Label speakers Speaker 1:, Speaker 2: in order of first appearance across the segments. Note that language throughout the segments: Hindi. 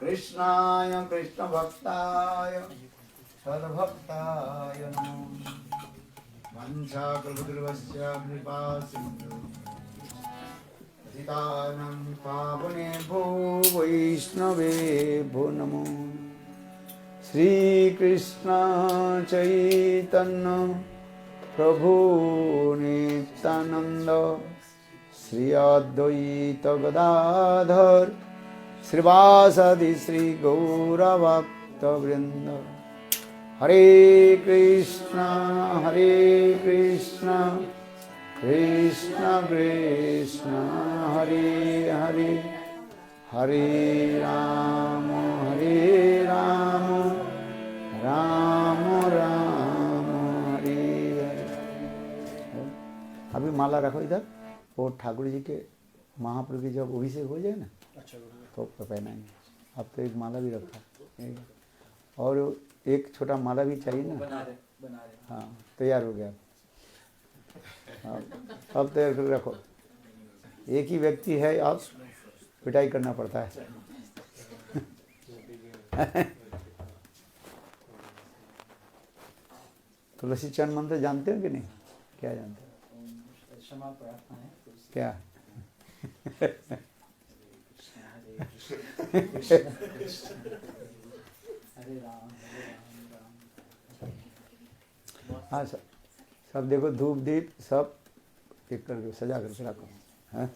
Speaker 1: कृष्णाय कृष्णभक्ताय सद्भक्ताय नमो वंशाकल्पतरुश्च कृपा सिन्धु पतितानां पावनेभ्यो वैष्णवेभ्यो नमो श्रीकृष्ण चैतन्य प्रभु नित्यानंद श्री अद्वैत गदाधर श्रीवासादि श्री गौरभक्तवृंद हरे कृष्ण कृष्ण कृष्ण हरे हरे हरे राम राम राम हरे हरे। अभी माला रखो इधर, वो ठाकुर जी के महाप्रभु की जब अभिषेक हो जाए ना तो पहनाएंगे। अब तो एक माला भी रखा, और एक छोटा माला भी चाहिए ना। बना रहे। हाँ तैयार हो गया। अब तैयार कर रखो। एक ही व्यक्ति है, अब पिटाई करना पड़ता है। तुलसी चरण मंत्र जानते हो कि नहीं? क्या जानते हो? क्षमा प्रार्थना है क्या? हाँ सब देखो, धूप दीप सब एक करके सजा करके रखो। हाँ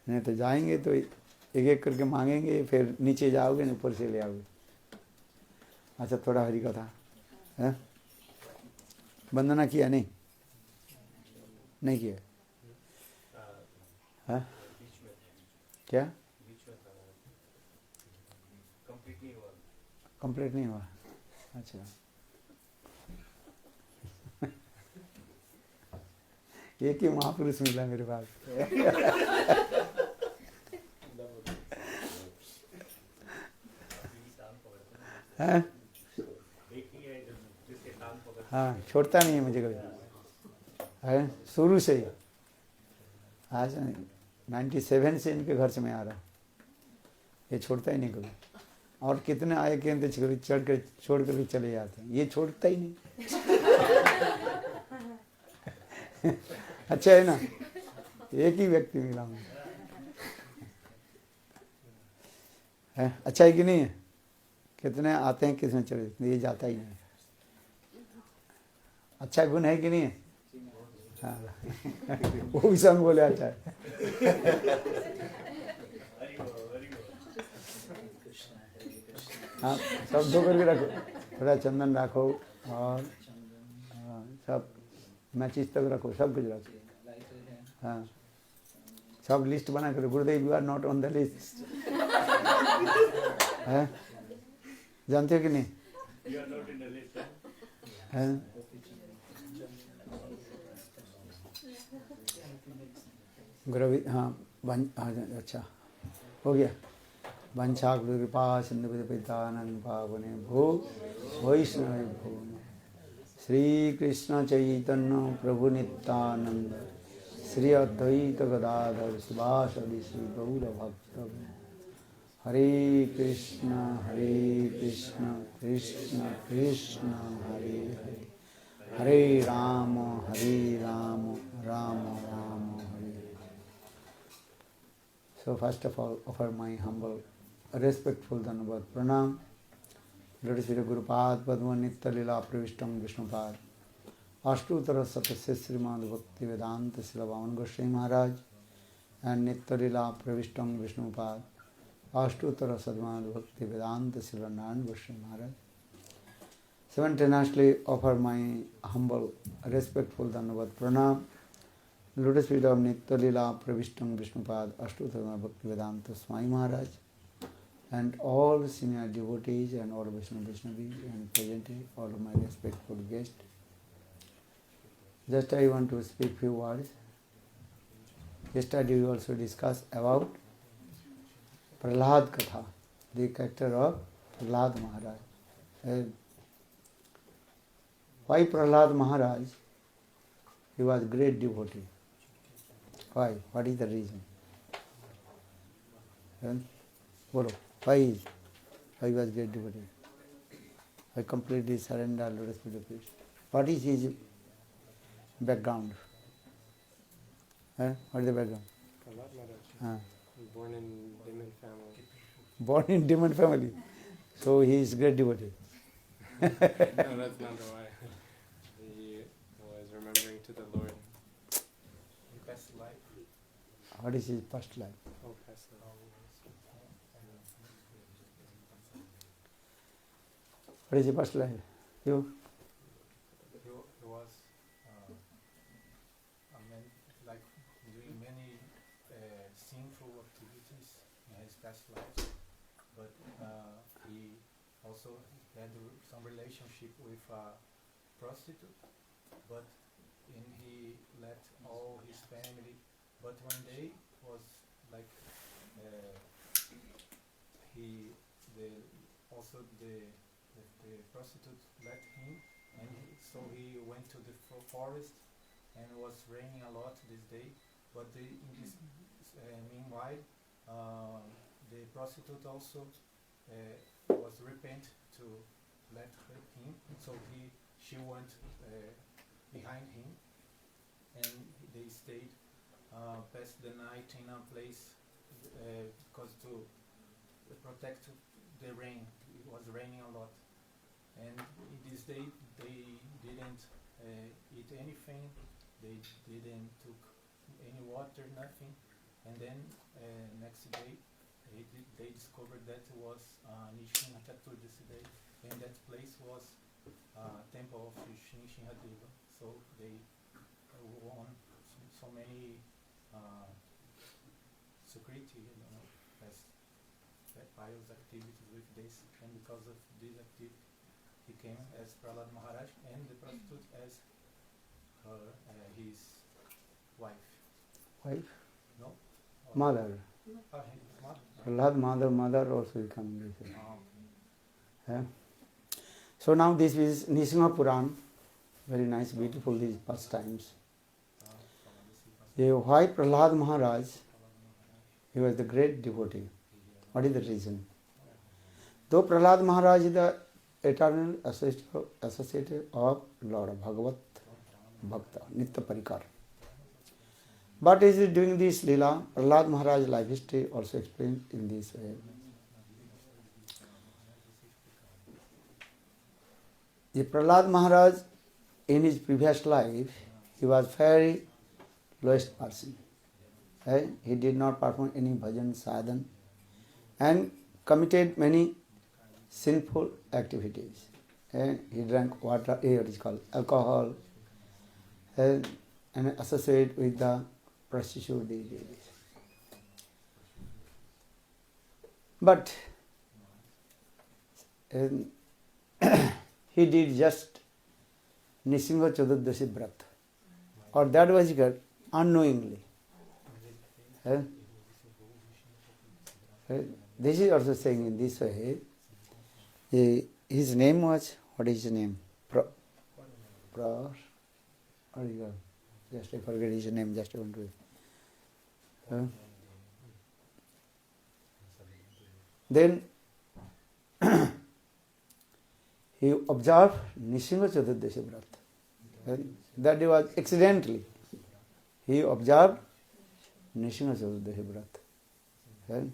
Speaker 1: नहीं तो जाएंगे तो एक एक करके मांगेंगे, फिर नीचे जाओगे न ऊपर से ले आओगे। अच्छा थोड़ा हरि कथा है। वंदना किया नहीं? नहीं किया? हाँ क्या? कंप्लीट नहीं हुआ? अच्छा एक ही महापुरुष मिला मेरे पास। हाँ हाँ छोड़ता नहीं है मुझे कभी, है शुरू से ही। आज 97 से इनके घर से मैं आ रहा हूँ, ये छोड़ता ही नहीं कभी। और कितने आए के कभी चढ़ कर छोड़ कर भी चले जाते हैं, ये छोड़ता ही नहीं। अच्छा है ना, एक ही व्यक्ति मिला मुझे, है अच्छा है कि नहीं है? कितने आते हैं किसमें चले जाते हैं, ये जाता ही नहीं। अच्छा गुण है कि नहीं है? हाँ वो भी संग बोले अच्छा है। हाँ सब धो करके रखो, थोड़ा चंदन रखो और सब मैचिस तक रखो, सब कुछ रखो। हाँ सब लिस्ट बना कर, Gurudev you are not on the list. है जानते हो कि नहीं? है गुरु हाँ अच्छा हो गया। वंशाकुल कृपा सिंधु पतितानंग पावने भो वैष्णवे भो श्री कृष्ण चैतन्य प्रभु नित्यानंद श्री अद्वैत गदाधर शिवासादि श्री गौर भक्त हरे कृष्ण कृष्ण कृष्ण हरे हरे हरे राम राम राम हरे। So first of all, offer my humble, respectful Dhanavad Pranam. Let us be Gurupad Padma Nitya Lila Pravishtam Vishnupad. Ashtutara Satasya Srimad Bhakti Vedanta Silavan Goswami Maharaj and Nitya Lila Pravishtam Vishnupad. Ashtutara Sadmad Bhakti Vedanta Silavan Goswami Maharaj. Simultaneously offer my humble, respectful Dhanavad Pranam. Lotus feet of Nitya Lila Pravishtam Vishnupad Ashtutara Bhakti Vedanta Swami Maharaj and all senior devotees and all Vaishnavis and present all of my respectful guests. Just I want to speak few words. Yesterday we also discussed about Prahlad Katha, the character of Prahlad Maharaj. Why Prahlad Maharaj? He was great devotee. Why? What is the reason? बोलो why he was great devotee? I completely surrender Lotus Feet of Krishna. What is his background? What is the background?
Speaker 2: Prahlad Maharaj. Born in Demon family.
Speaker 1: Born in demon family. So he is great devotee.
Speaker 2: No, that's not why. He was remembering to the Lord. In past life.
Speaker 1: What is his past life?
Speaker 2: Oh, past life.
Speaker 1: What is his past life? You?
Speaker 3: He was like doing many sinful activities in his past life, but he also had some relationship with a prostitute, but he let all his family. But one day was like he the prostitute let him, and so he went to the forest, and it was raining a lot this day. But in this meanwhile, the prostitute also was repent to let him, so she went behind him, and they stayed past the night in a place because to protect the rain. It was raining a lot, and in this day they didn't eat anything. They didn't took any water, nothing. And then next day they discovered that it was Nrsimha Chaturdashi day, and that place was temple of Nrsimhadeva. So they won so many security, as pious activities with this, and because of this activity he came as Prahlad Maharaj, and the prostitute as his wife.
Speaker 1: Wife?
Speaker 3: No?
Speaker 1: Mother.
Speaker 3: His mother.
Speaker 1: Prahlad mother also will come later.
Speaker 3: Oh.
Speaker 1: Yeah. So now this is Nrsimha Puran. Very nice, beautiful, these pastimes. Why Prahlad Maharaj? He was the great devotee. What is the reason? Though Prahlad Maharaj is the eternal associate of Lord Bhagavat Bhakta, Nitya Parikar. But is it doing this Leela? Prahlad Maharaj life history also explained in this way. The Prahlad Maharaj in his previous life, he was very lowest person. He did not perform any bhajan sadhan and committed many sinful activities. He drank water, what is called alcohol, and associated with the prostitute ladies. But he did just Nrsimha Chaturdashi Vrat, or that was called unknowingly. This is also saying in this way. His name was, what is his name? What is it? Just I forget his name, just I want to. Then he observed Nrsimha Chaturdashi Vrat. That was accidentally. He observed Nrsimha Chaturdashi Vrat.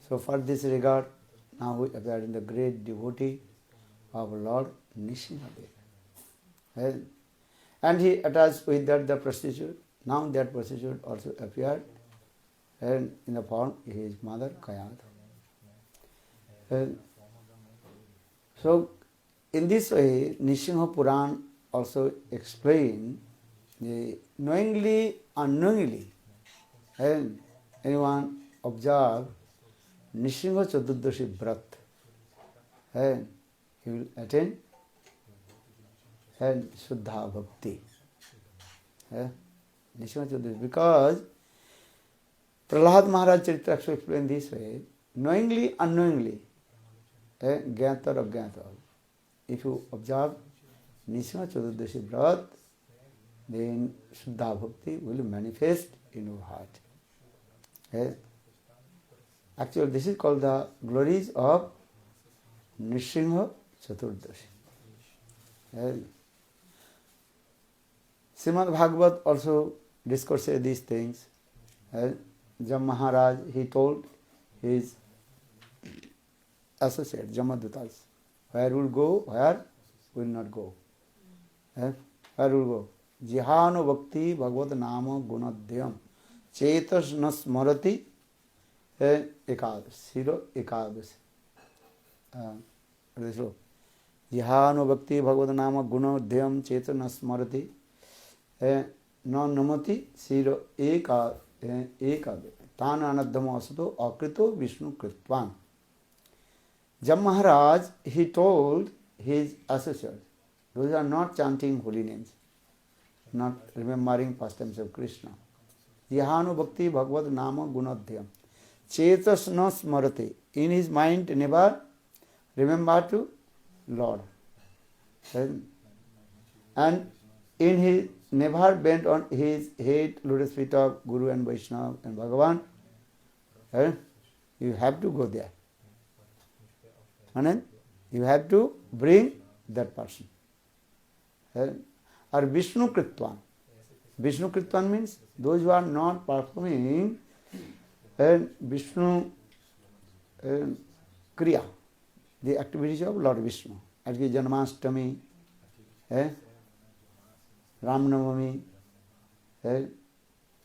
Speaker 1: So for this regard, now we appear in the great devotee of Lord Nrsimhadev. And he attached with that the prostitute. Now that prostitute also appeared, and in the form of his mother Kayadha. So in this way, Nrsimha Puran also explain the knowingly, unknowingly, and anyone observe Nrsimha Chaturdashi Vrat, and he will attain and Shuddha Bhakti. Nrsimha Chaturdashi, because Prahlad Maharaj Charitra actually explained this way, knowingly, unknowingly, Gyata or Agyata. If you observe Nrsimha Chaturdashi Vrat, then Shuddha Bhakti will manifest in your heart. Actually, this is called the glories of Nrsimha Chaturdashi. Srimad Bhagavat also discusses these things. Jam Maharaj, he told his associate, Jamadutas, where will go, where will not go. Where will go? Jihano Bhakti Bhagavad Nama Gunadhyam Chetas Nasmarati Ekadas. Siro Ekadas. Jihano Bhakti Bhagavad Nama Gunadhyam Chetas Nasmarati Namati Siro Ekadas. Tan Anadhama Asato Akrito Vishnu Kritvan. Jam Maharaj, he told his associates, those are not chanting holy names, not remembering pastimes of Krishna. Jihanu Bhakti Bhagavad Nama Gunadhyam. Chetas na smarati. In his mind never remember to Lord. And in his never bent on his head lotus feet of Guru and Vaishnava and Bhagavan. You have to go there. And you have to bring that person. Or Vishnu Kritvan. Vishnu Kritvan means those who are not performing Vishnu Kriya, the activities of Lord Vishnu. As the Janmashtami, Ramnavami,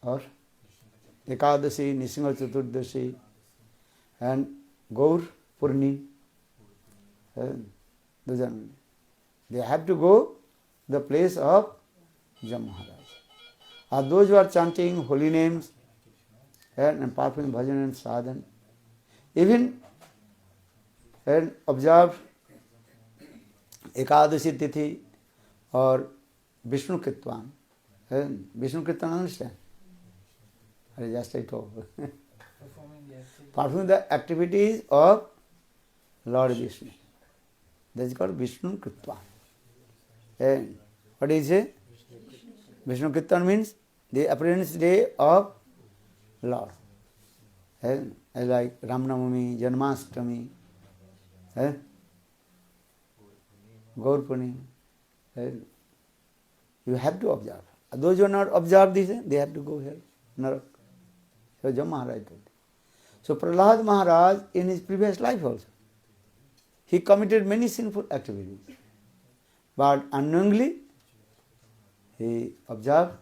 Speaker 1: or Ekadashi, Nrsimha Chaturdashi, and Gaur Purni. They have to go the place of Jam Maharaj. Or those who are chanting holy names and performing bhajan and sadhan, even and observe Ekadashi Tithi or Vishnu Kirtan. Vishnu Kirtan, understand? I just I told. Performing the activities of Lord Vishnu. That is called Vishnu Kirtan. And what is it? Vishnu Kirtan means the appearance day of Lord. Like Ramnavami, Janmashtami, Gaur Purnima. You have to observe. Those who are not observe this, they have to go here. Narak. So Jam Maharaj told. So Prahlad Maharaj in his previous life also, he committed many sinful activities. But unknowingly, he observed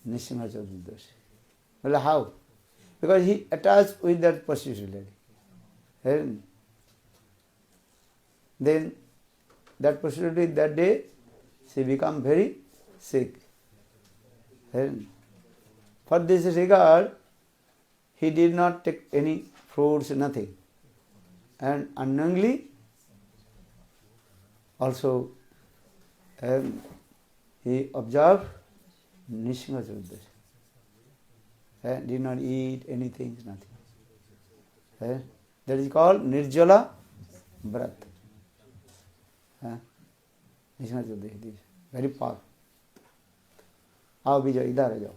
Speaker 1: Nrsimha Chaturdashi. Well, how? Because he attached with that prostitute lady. And then that prostitute that day, she became very sick. And for this regard, he did not take any fruits, nothing. And unknowingly, also he observed Nrsimha Chaturdashi. Did not eat anything, nothing. That is called Nirjala Vrat. Nrsimha Chaturdashi, very powerful. आओ भी जाओ, इधर आ जाओ.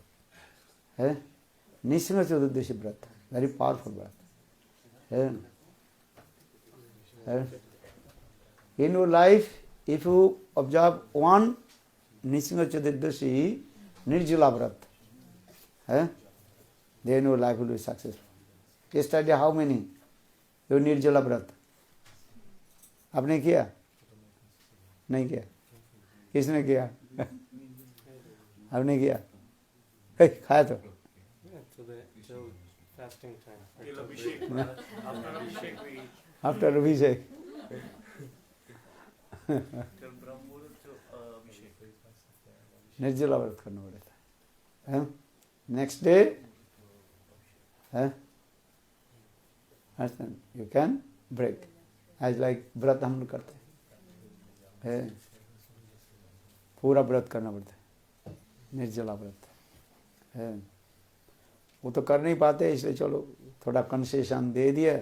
Speaker 1: Nrsimha Chaturdashi Vrat, very powerful Vrat. In your life, if you observe one Nrsimha Chaturdashi, Nirjala Vrat, then your life will be successful. Yesterday, how many? You Nirjala Vrat. आपने किया? नहीं किया? किसने किया? आपने किया? खाया तो?
Speaker 2: Till fasting time.
Speaker 1: After Abhishek. निर्जला व्रत करना पड़ता है. Next day, you can break. As like व्रत हम लोग करते हैं. पूरा व्रत करना पड़ता है. निर्जला व्रत. वो तो कर नहीं पाते, इसलिए चलो थोड़ा कंसेशन दे दिया.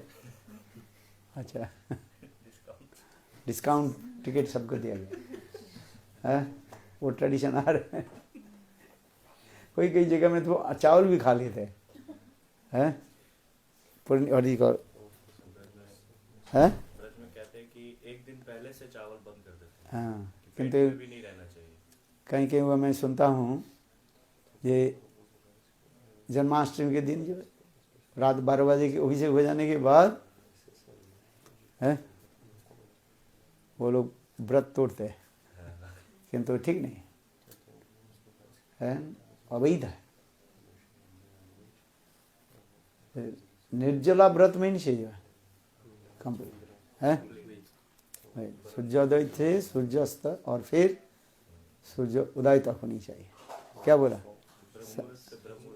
Speaker 1: अच्छा, डिस्काउंट टिकट सबको दिया गया. वो ट्रेडिशन आ रहा है. कोई कई जगह में तो चावल भी खा लेते हैं. what do you call? है
Speaker 4: ब्रज में कहते हैं कि एक दिन पहले से चावल बंद कर देते हैं
Speaker 1: हाँ,
Speaker 4: कि पेट
Speaker 1: किंतु
Speaker 4: में भी नहीं रहना चाहिए।
Speaker 1: कहीं कहीं हुआ मैं सुनता हूँ ये जन्माष्टमी के दिन जो रात 12 बजे के अभिषेक हो जाने के बाद है वो लोग व्रत तोड़ते हैं, किंतु ठीक नहीं है, अवैध है। निर्जला व्रत में नहीं चाहिए कंप्लीट है। सूर्योदय से सूर्यास्त और फिर सूर्य उदय तक होनी चाहिए। क्या बोला?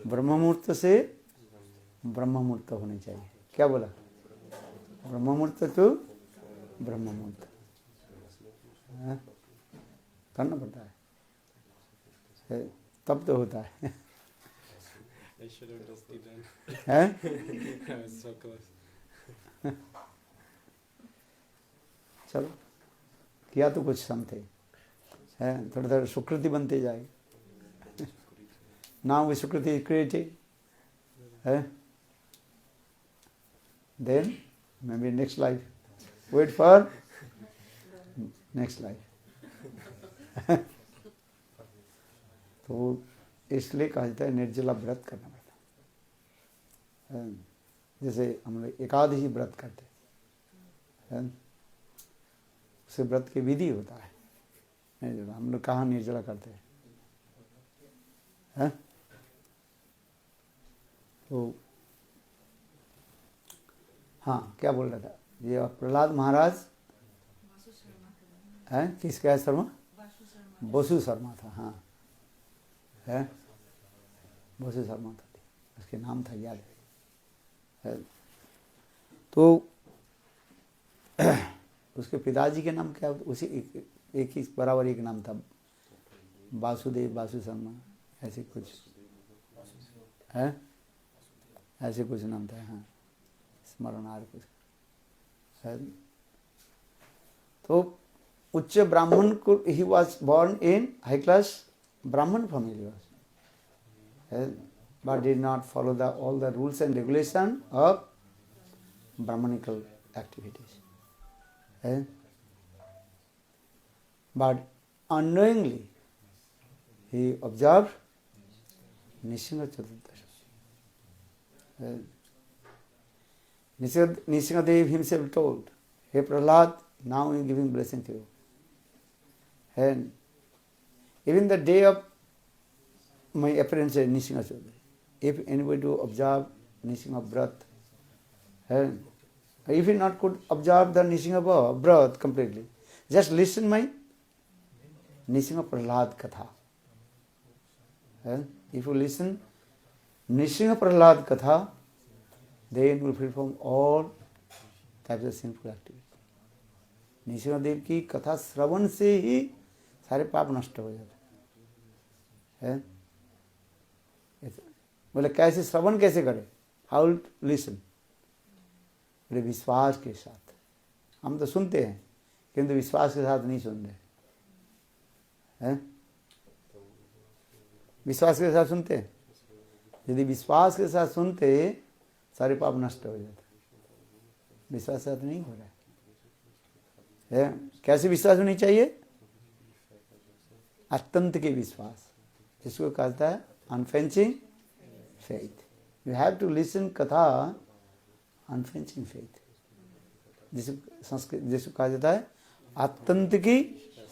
Speaker 1: ब्रह्म मुहूर्त से ब्रह्म मुहूर्त होनी चाहिए। क्या बोला? ब्रह्म मुहूर्त तो ब्रह्म मुहूर्त करना पड़ता है, तब तो होता है।
Speaker 2: I should have just did that.
Speaker 1: हैं?
Speaker 2: I was so close.
Speaker 1: चलो किया तो कुछ समथे है, थोड़ा थोड़ा सुकृति बनते जाएगी। नाउ वी सुकृति क्रिएटेड है, then may be next life, wait for next life. तो इसलिए कहा जाता है निर्जला व्रत करना पड़ता है। जैसे हम लोग एकादशी व्रत करते हैं, उसे व्रत की विधि होता है। निर्जला हम लोग कहाँ निर्जला करते हैं? तो हाँ, क्या बोल रहा था ये प्रहलाद महाराज है, किसका है शर्मा? बसु शर्मा था। हाँ है, बसु शर्मा था, उसके नाम था, याद है। तो उसके पिताजी के नाम क्या? उसी एक ही बराबर एक नाम था, वासुदेव वासु शर्मा ऐसे कुछ है, ऐसे कुछ नाम था। हाँ, स्मरण आ कुछ है। तो उच्च ब्राह्मण को, he was born in high class Brahman family was, but did not follow all the rules and regulation of Brahmanical activities. But unknowingly he observed Nishinga Chaturdashi. Nishingadev himself told, "Hey Prahlad, now I am giving blessing to you." And even the day of my appearance at Nishinga Chaudhary, if anybody to observe Nishinga Vrat, and if he not could observe the Nishinga Vrat completely, just listen my Nishinga Prahlad Katha. And if you listen Nishinga Prahlad Katha, then you will perform all types of sinful activities. Nishinga Dev की कथा श्रवण से ही सारे पाप नष्ट हो जाते हैं। बोले कैसे श्रवण कैसे करें? How listen? बोले विश्वास के साथ। हम तो सुनते हैं किंतु विश्वास के साथ नहीं सुन रहे हैं। विश्वास के साथ सुनते हैं? यदि विश्वास के साथ सुनते सारे पाप नष्ट हो जाते। विश्वास के साथ नहीं हो रहा है। कैसे विश्वास होनी चाहिए? अत्यंत के विश्वास, जिसको कहता है unflinching faith. You have to listen katha unflinching faith, जिसको संस्कृत जिसको कहा जाता है अत्यंत की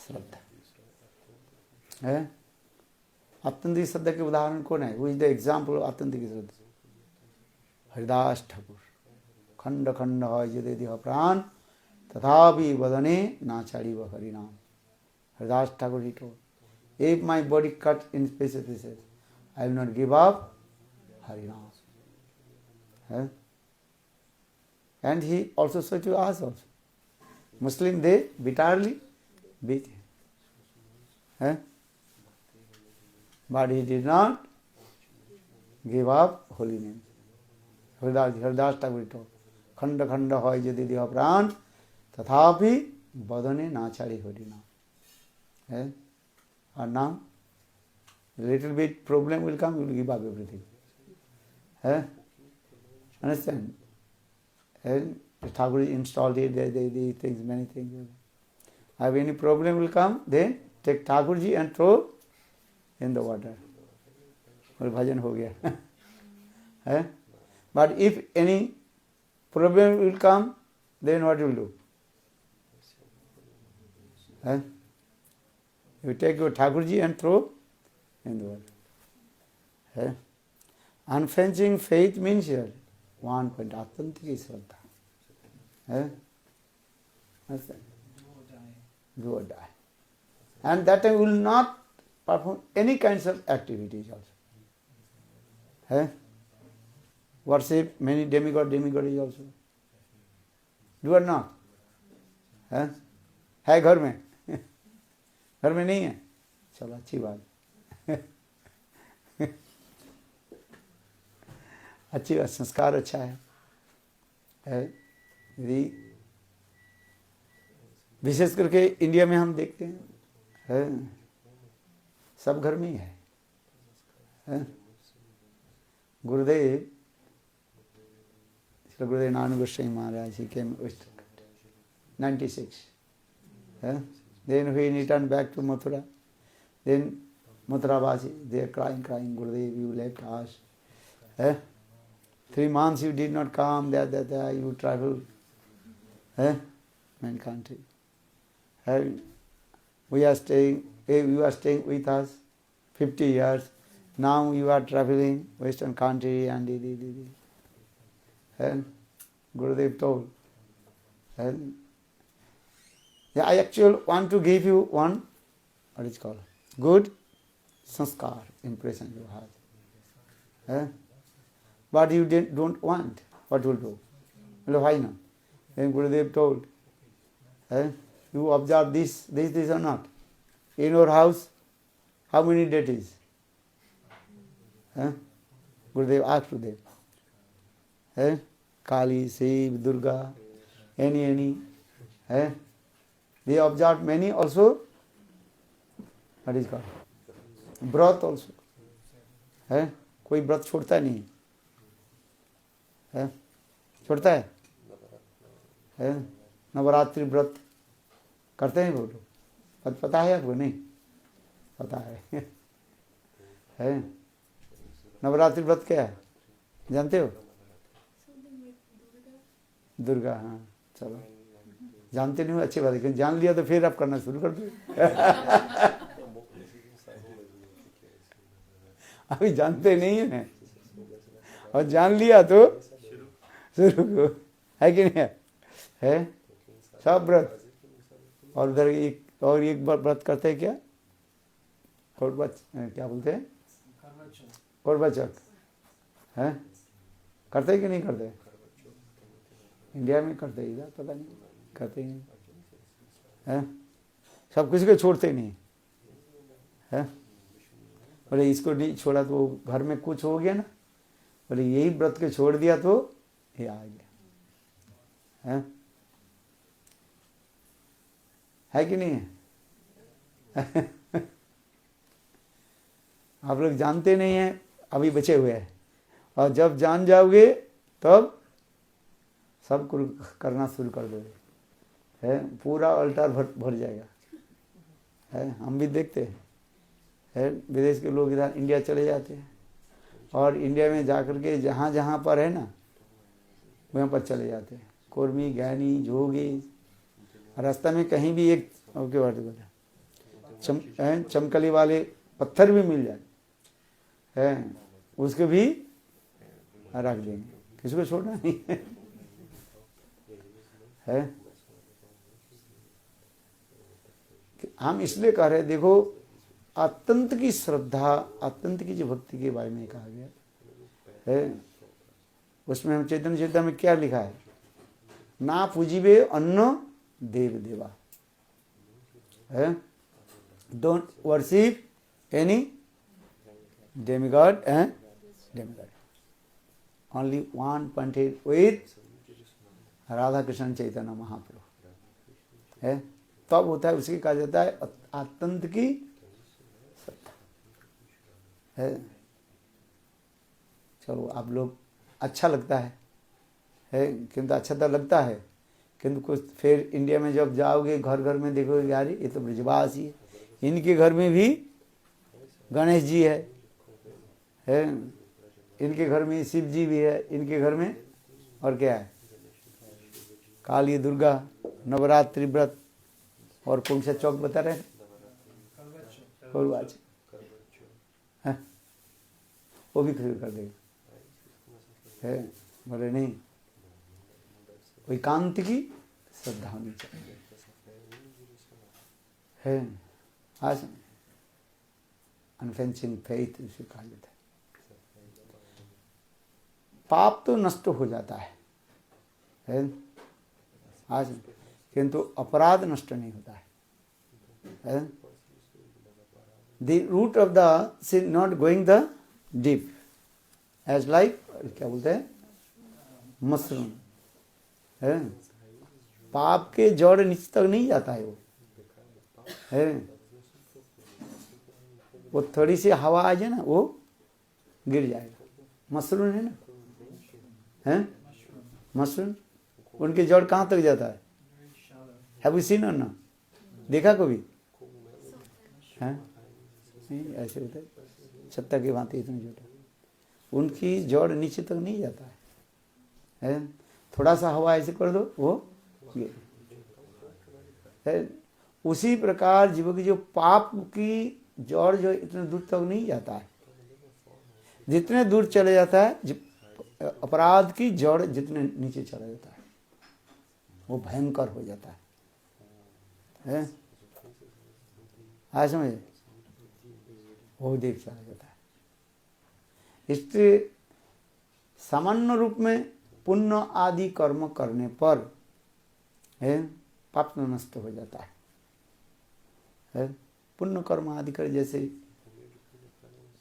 Speaker 1: श्रद्धा है। अत्यंत की श्रद्धा के उदाहरण कौन है? वो इज द एग्जाम्पल ऑफ अत्यंत की श्रद्धा। हरिदास ठाकुर, खंड खंड यदि देह प्राण तथापि वदने नाचारी व हरिनाम। Haridas Thakur he told, if my body cut in pieces, I will not give up Harinam. And he also said to us also, Muslim they bitterly beat him. But he did not give up holy name. Haridas Thakur told, खंड खंड होय यदि देह प्राण तथापि बदने नाचारी हरिनाम। And now, a little bit problem will come, you will give up everything. Understand? And Thakur installed it, they things, many things. Have any problem will come, then take Thakurji and throw in the water. और भजन हो गया है. But if any problem will come, then what will do? You take your Thakurji and throw in the water. Unflinching faith means here one point, authentic Shraddha. Do or die. And that time will not perform any kinds of activities also. Worship many demigod is also. Do or not? है घर में? घर में नहीं है? चलो अच्छी बात. अच्छी बात, संस्कार अच्छा है. यदि विशेष करके इंडिया में हम देखते हैं, सब घर में ही है. गुरुदेव Gurudev Nanu Goswami Maharaj, he came West 96. Then when he returned back to Mathura, then Mathurabasi, they are crying, Gurudev, you left us. 3 months you did not come, there, you traveled. Many country. You are staying with us 50 years. Now you are traveling Western country and Gurudev told. I actually want to give you one, what is called, good sanskar, impression you have. But you don't want. What will do? Well, why not? Then Gurudev told, you observe this or not? In your house, how many deities? Gurudev asked to them. Kali, Shiv, Durga, any. They observed many also. What is called? Vrat also. कोई व्रत छोड़ता नहीं है. छोड़ता है? नवरात्रि व्रत करते हैं वो लोग. पता है आपको? नहीं पता है. नवरात्रि व्रत क्या है जानते हो? दुर्गा. हाँ चलो, जानते नहीं हो अच्छी बात है, क्योंकि जान लिया तो फिर आप करना शुरू कर दो. अभी जानते नहीं है और जान लिया तो शुरू करो, है कि नहीं है? सब व्रत. और उधर एक व्रत करते हैं क्या? क्या बोलते हैं? करवा चौथ. करते हैं कि नहीं करते? इंडिया में करते हैं, इधर पता नहीं करते हैं. सब किसी को छोड़ते नहीं है. बोले इसको नहीं छोड़ा तो घर में कुछ हो गया ना. बोले यही व्रत के छोड़ दिया तो ये आ गया. है कि नहीं है? आप लोग जानते नहीं हैं, अभी बचे हुए हैं, और जब जान जाओगे तब सब करना शुरू कर दोगे. पूरा अल्टार भर जाएगा. हम भी देखते हैं, विदेश के लोग इधर इंडिया चले जाते हैं और इंडिया में जाकर के जहाँ जहाँ पर है ना वहाँ पर चले जाते हैं. कुर्मी, ज्ञानी, जोगी, रास्ता में कहीं भी एक चमकली वाले पत्थर भी मिल जाए, उसको भी रख देंगे, किसी को छोड़ना नहीं है. हम इसलिए कह रहे हैं, देखो अत्यंत की श्रद्धा, अत्यंत की जो भक्ति के बारे में कहा गया है, उसमें हम चैतन्य चेतना में क्या लिखा है? ना पूजिबे अन्न देव देवा. Don't worship any demigod and demigod. Only one pointed with Radha Krishna Chaitanya Mahaprabhu है, तब होता है, उसी कहा जाता है अत्यंत की श्रद्धा है. चलो आप लोग अच्छा लगता है है, किंतु अच्छा तो लगता है, किंतु कुछ फिर इंडिया में जब जाओगे घर घर में देखोगे यार ये तो ब्रजवासी है, इनके घर में भी गणेश जी है, इनके घर में शिव जी भी है, इनके घर में और क्या है, काली दुर्गा, नवरात्रि व्रत, और कौन सा चौक बता रहे हैं, करवाचौथ, वो भी खरीद कर देगा, है बोले नहीं, एकांत की श्रद्धा होनी चाहिए, है आज अनफेंसिंग फेथ इसे कहा जाता है। पाप तो नष्ट हो जाता है आज, किंतु अपराध नष्ट नहीं होता है। The root of the sin not going the deep, as like क्या बोलते हैं, मशरूम है, पाप के जड़ नीचे तक नहीं जाता है वो, है वो थोड़ी सी हवा आ जाए ना वो गिर जाएगा, मशरूम है ना, है मशरूम, उनके जड़ कहाँ तक जाता है, हैव यू सीन और ना, देखा कभी, है नहीं, ऐसे होता है छत्ता की भांति इतना छोटा, उनकी जड़ नीचे तक नहीं जाता है, थोड़ा सा हवा ऐसे कर दो वो गिर है। उसी प्रकार जीवों की जो पाप की जड़ जो इतने दूर तक नहीं जाता है, जितने दूर चले जाता है अपराध की जड़ जितने नीचे चला जाता है वो भयंकर हो जाता है? आज समझे, वो देख चला जाता है। इसलिए सामान्य रूप में पुण्य आदि कर्म करने पर पाप नष्ट हो जाता है। पुण्य कर्म आदि कर, जैसे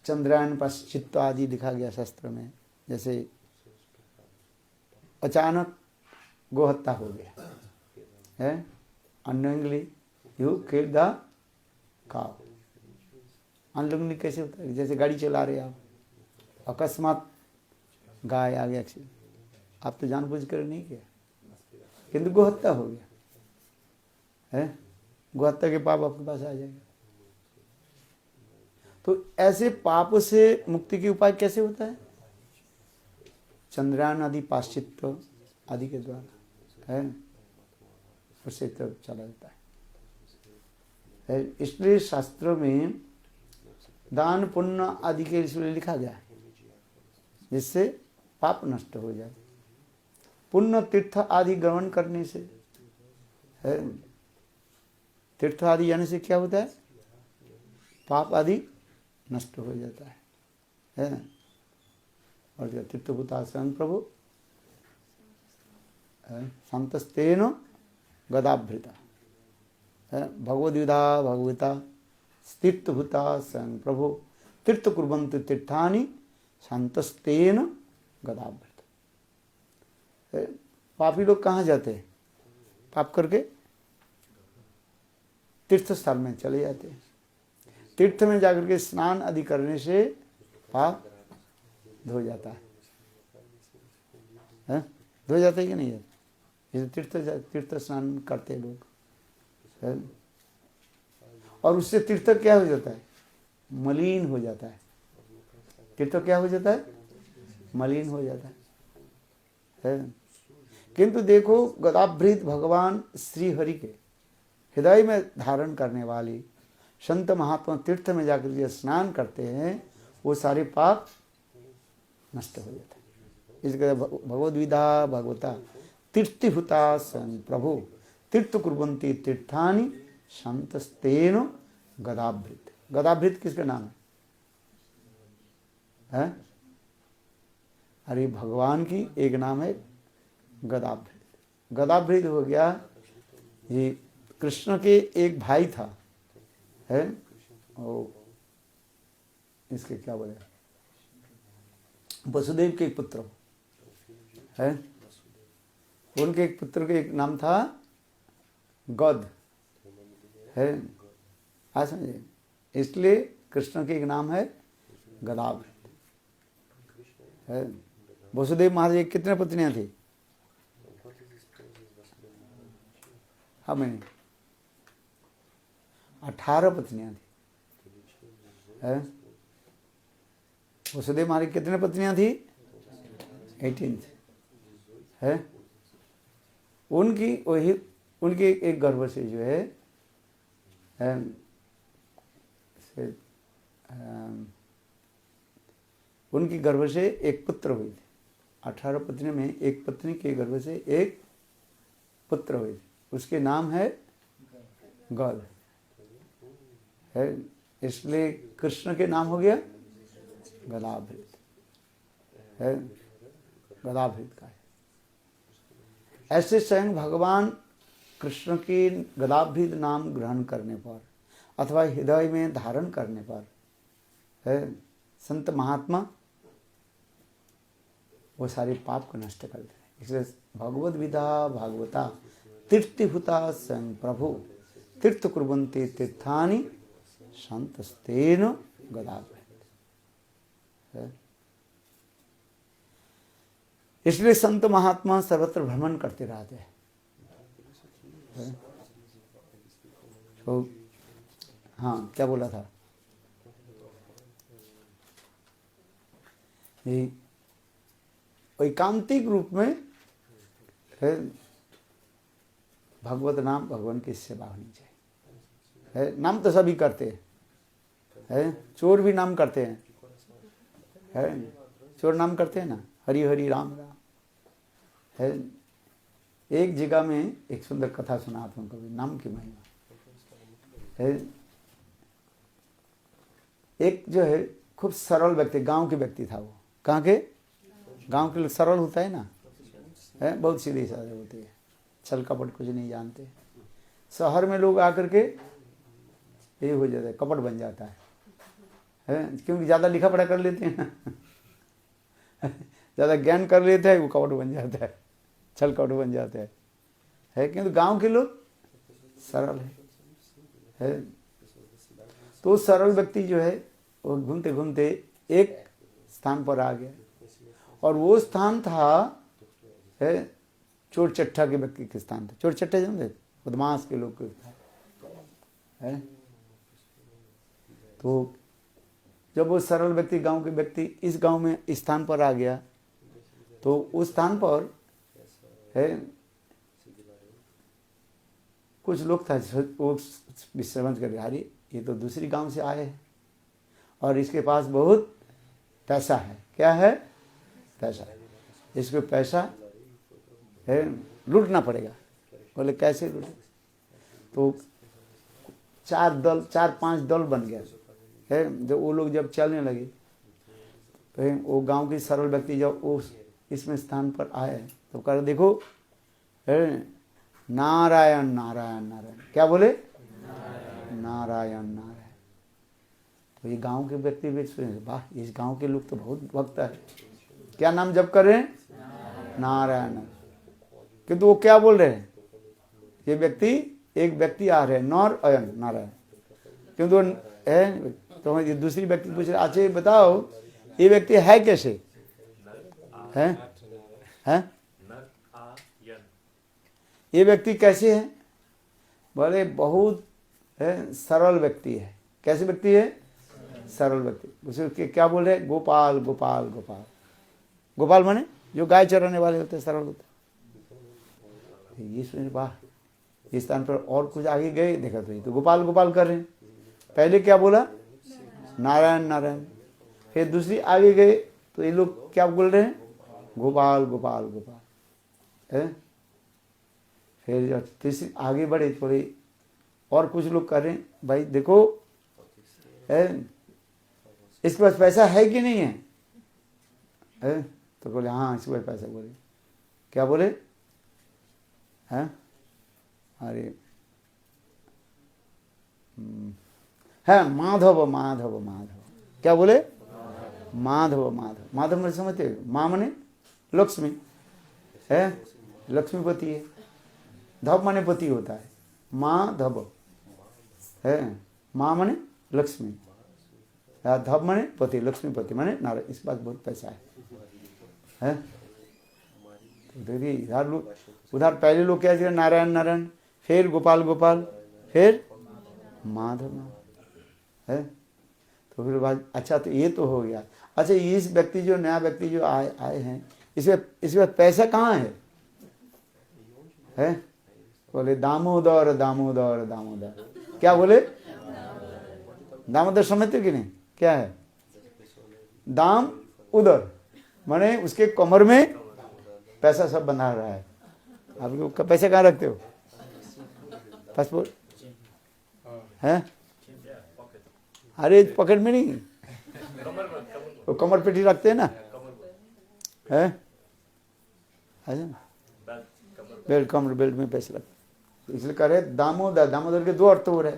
Speaker 1: चंद्रायन पश्चित्त आदि लिखा गया शास्त्र में, जैसे अचानक गोहत्या हो गया है, unknowingly you kill the cow, unknowingly कैसे होता है, जैसे गाड़ी चला रहे आप, अकस्मात गाय आ गया, आप तो जानबूझ कर नहीं किया, किंतु गोहत्या हो गया है, गोहत्या के पाप आपके पास आ जाएगा। तो ऐसे पाप से मुक्ति के उपाय कैसे होता है? चंद्रयान आदि पाश्चित्य आदि के द्वारा है, उससे तब चला जाता है। इसलिए शास्त्रों में दान पुण्य आदि के इसलिए लिखा गया है, जिससे पाप नष्ट हो जाए। पुण्य तीर्थ आदि ग्रहण करने से है, तीर्थ आदि जाने से क्या होता है, पाप आदि नष्ट हो जाता है। और क्या, तीर्थभूता स्वयं प्रभु संतस्तेन गदाभृता, भगवद्विधा भगवता तीर्थभूता स्वयं प्रभु तीर्थ कुर्वन्तु तीर्थानि संतस्तेन गदाभृता। पापी लोग कहाँ जाते हैं? पाप करके तीर्थ स्थल में चले जाते हैं। तीर्थ में जाकर के स्नान आदि करने से पाप धो जाता है, धो जाता है कि नहीं है? जैसे तीर्थ स्नान करते हैं लोग है? और उससे तीर्थ क्या हो जाता है? मलिन हो जाता है। तीर्थ क्या हो जाता है? मलिन हो जाता है। किंतु देखो, गदाभृत भगवान श्री हरि के हृदय में धारण करने वाली संत महात्मा तीर्थ में जाकर के स्नान करते हैं, वो सारे पाप नष्ट हो जाता है। इसके भगवद्विधा भगवता तीर्थभूता स्वयं प्रभु तीर्थ कुर्वन्ति तीर्थानि संतस्तेन गदाभृत। गदाभृत किसका नाम है? अरे भगवान की एक नाम है गदाभृत। गदाभृत हो गया, ये कृष्ण के एक भाई था है, और इसके क्या बोले, वसुदेव के एक पुत्र है, उनके एक पुत्र के एक नाम था गद है। आज समझे, इसलिए कृष्ण के एक नाम है गदाभृत है। वसुदेव महाराज की कितने पत्नियां थी? हाँ मैंने 18 पत्नियां थी। वसुदेव महाराज कितने पत्नियां थी? 18 है। उनकी वही उनके एक गर्भ से जो है उनकी गर्भ से एक पुत्र हुई थी। 18 पत्नी में एक पत्नी के गर्भ से एक पुत्र हुई थी, उसके नाम है गद है। इसलिए कृष्ण के नाम हो गया गदाभृत है, गदाभृत का है। ऐसे स्वयं भगवान कृष्ण के गदाभृत नाम ग्रहण करने पर अथवा हृदय में धारण करने पर है संत महात्मा वो सारे पाप को नष्ट कर देते। इसलिए भगवद विदा भागवता तीर्थभूता स्वयं प्रभु तीर्थ कुर्वन्ते तीर्थानि संतस्तेन गदाभृत। इसलिए संत महात्मा सर्वत्र भ्रमण करते रहते हैं। तो हाँ क्या बोला था? एकांतिक रूप में भगवत नाम भगवान की सेवा होनी चाहिए। नाम तो सभी करते हैं, चोर भी नाम करते हैं, चोर नाम करते हैं ना, हरि हरि राम राम है। एक जगह में एक सुंदर कथा सुनाता हूँ कभी, नाम की महिमा है। एक जो है खूब सरल व्यक्ति, गांव के व्यक्ति था। वो कहाँ के? गांव के लोग सरल होता है ना, है बहुत सीधे साधे होते हैं, छल कपट कुछ नहीं जानते। शहर में लोग आकर के ये हो जाता है, कपट बन जाता है क्योंकि ज़्यादा लिखा पढ़ा कर लेते हैं ना ज़्यादा ज्ञान कर लेते हैं, वो कपट बन जाता है, छल कपट बन जाता है किंतु गांव के लोग सरल है। तो सरल व्यक्ति जो है वो घूमते घूमते एक स्थान पर आ गया, और वो स्थान था चोर चट्टा के व्यक्ति के स्थान था। चोर चट्टा जानते, बदमाश के लोग है। तो जब वो सरल व्यक्ति गांव के व्यक्ति इस गांव में इस स्थान पर आ गया, तो उस स्थान पर है कुछ लोग था, वो समझ कर अरे ये तो दूसरी गांव से आए हैं और इसके पास बहुत पैसा है। क्या है? पैसा। इसको पैसा है लूटना पड़ेगा। बोले कैसे लूटे? तो 4-5 दल बन गया है। जब वो लोग जब चलने लगे तो वो गांव के सरल व्यक्ति जब वो इसमें स्थान पर आए तो कह देखो नारायण नारायण नारायण। क्या बोले? नारायण नारायण। तो ये गांव के व्यक्ति भी सुने, वाह इस गांव के लोग तो बहुत भक्त है, क्या नाम जप कर रहे हैं? नारायण। किंतु वो क्या बोल रहे हैं? ये व्यक्ति एक व्यक्ति आ रहे हैं नौर अयन नारायण, किंतु तो ये दूसरी व्यक्ति पूछ रहे अच्छा बताओ ये व्यक्ति है कैसे? है ये व्यक्ति कैसे है? बोले बहुत सरल व्यक्ति है। कैसे व्यक्ति है? सरल व्यक्ति। उसे क्या बोल रहे? गोपाल गोपाल गोपाल। गोपाल माने जो गाय चराने वाले होते हैं, सरल होते हैं। ये सुनिए वाह, इस स्थान पर और कुछ आगे गए देखा तो ये तो गोपाल गोपाल कर रहे हैं। पहले क्या बोला? नारायण नारायण। फिर दूसरी आगे गए तो ये लोग क्या बोल रहे हैं? गोपाल गोपाल गोपाल है। फिर जब तीसरी आगे बढ़े थोड़ी और कुछ लोग कर रहे हैं भाई देखो इसके पास पैसा है कि नहीं है? तो बोले हाँ इसके पास पैसा। बोले क्या बोले? हैं अरे है माधव माधव माधव। क्या बोले? माधव माधव। माधव मैंने समझते हो? माँ मने लक्ष्मी है, लक्ष्मीपति है। धव माने पति होता है, माधव है। माँ मने लक्ष्मी, धव मने पति, लक्ष्मीपति माने नारायण। इस पास बहुत पैसा है। तो देखिए इधर लोग, उधर पहले लोग क्या नारायण नारायण, फिर गोपाल गोपाल, फिर माधव माधव है। तो फिर बाद अच्छा तो ये तो हो गया। अच्छा इस व्यक्ति जो नया व्यक्ति जो आए हैं इसमें पैसा कहाँ है? बोले दामोदर दामोदर दामोदर। क्या बोले? दामोदर समझते कि नहीं? क्या है दाम उदर? माने उसके कमर में पैसा सब बना रहा है। आप लोग पैसे कहाँ रखते हो? पासपोर्ट है? अरे पॉकेट में नहीं, वो कमर पेटी रखते हैं ना, है? बेल्ट, कमर बेल्ट में पैसे रखते, इसलिए कह रहे दामोदर। दामोदर के दो अर्थ हो रहे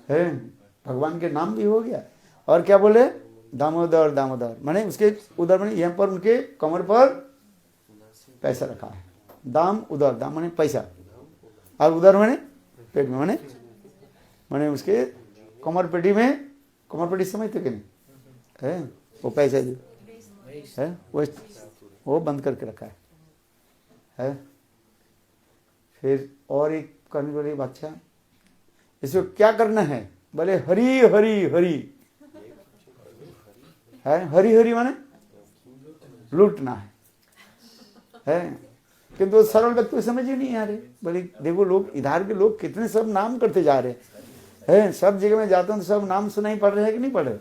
Speaker 1: हैं, भगवान के नाम भी हो गया और क्या बोले दामोदर दामोदर माने उसके उधर माने यहाँ पर उनके कमर पर पैसा रखा है। दाम उधर, दाम माने पैसा और उधर माने पेट में, माने उसके कमर पेटी में, कमर पेटी समझते कि नहीं है? वो पैसा जो है वो बंद करके रखा है। फिर और एक करने वाली बादशाह, इसको क्या करना है? बोले हरी हरी हरी है। हरी हरी माने लूटना है। किंतु सरल व्यक्ति समझ ही नहीं आ रहे। बोले देखो लोग इधर के लोग कितने सब नाम करते जा रहे हैं, सब जगह में जाते हैं तो सब नाम सुनाई पड़ रहे हैं कि नहीं पड़ रहे?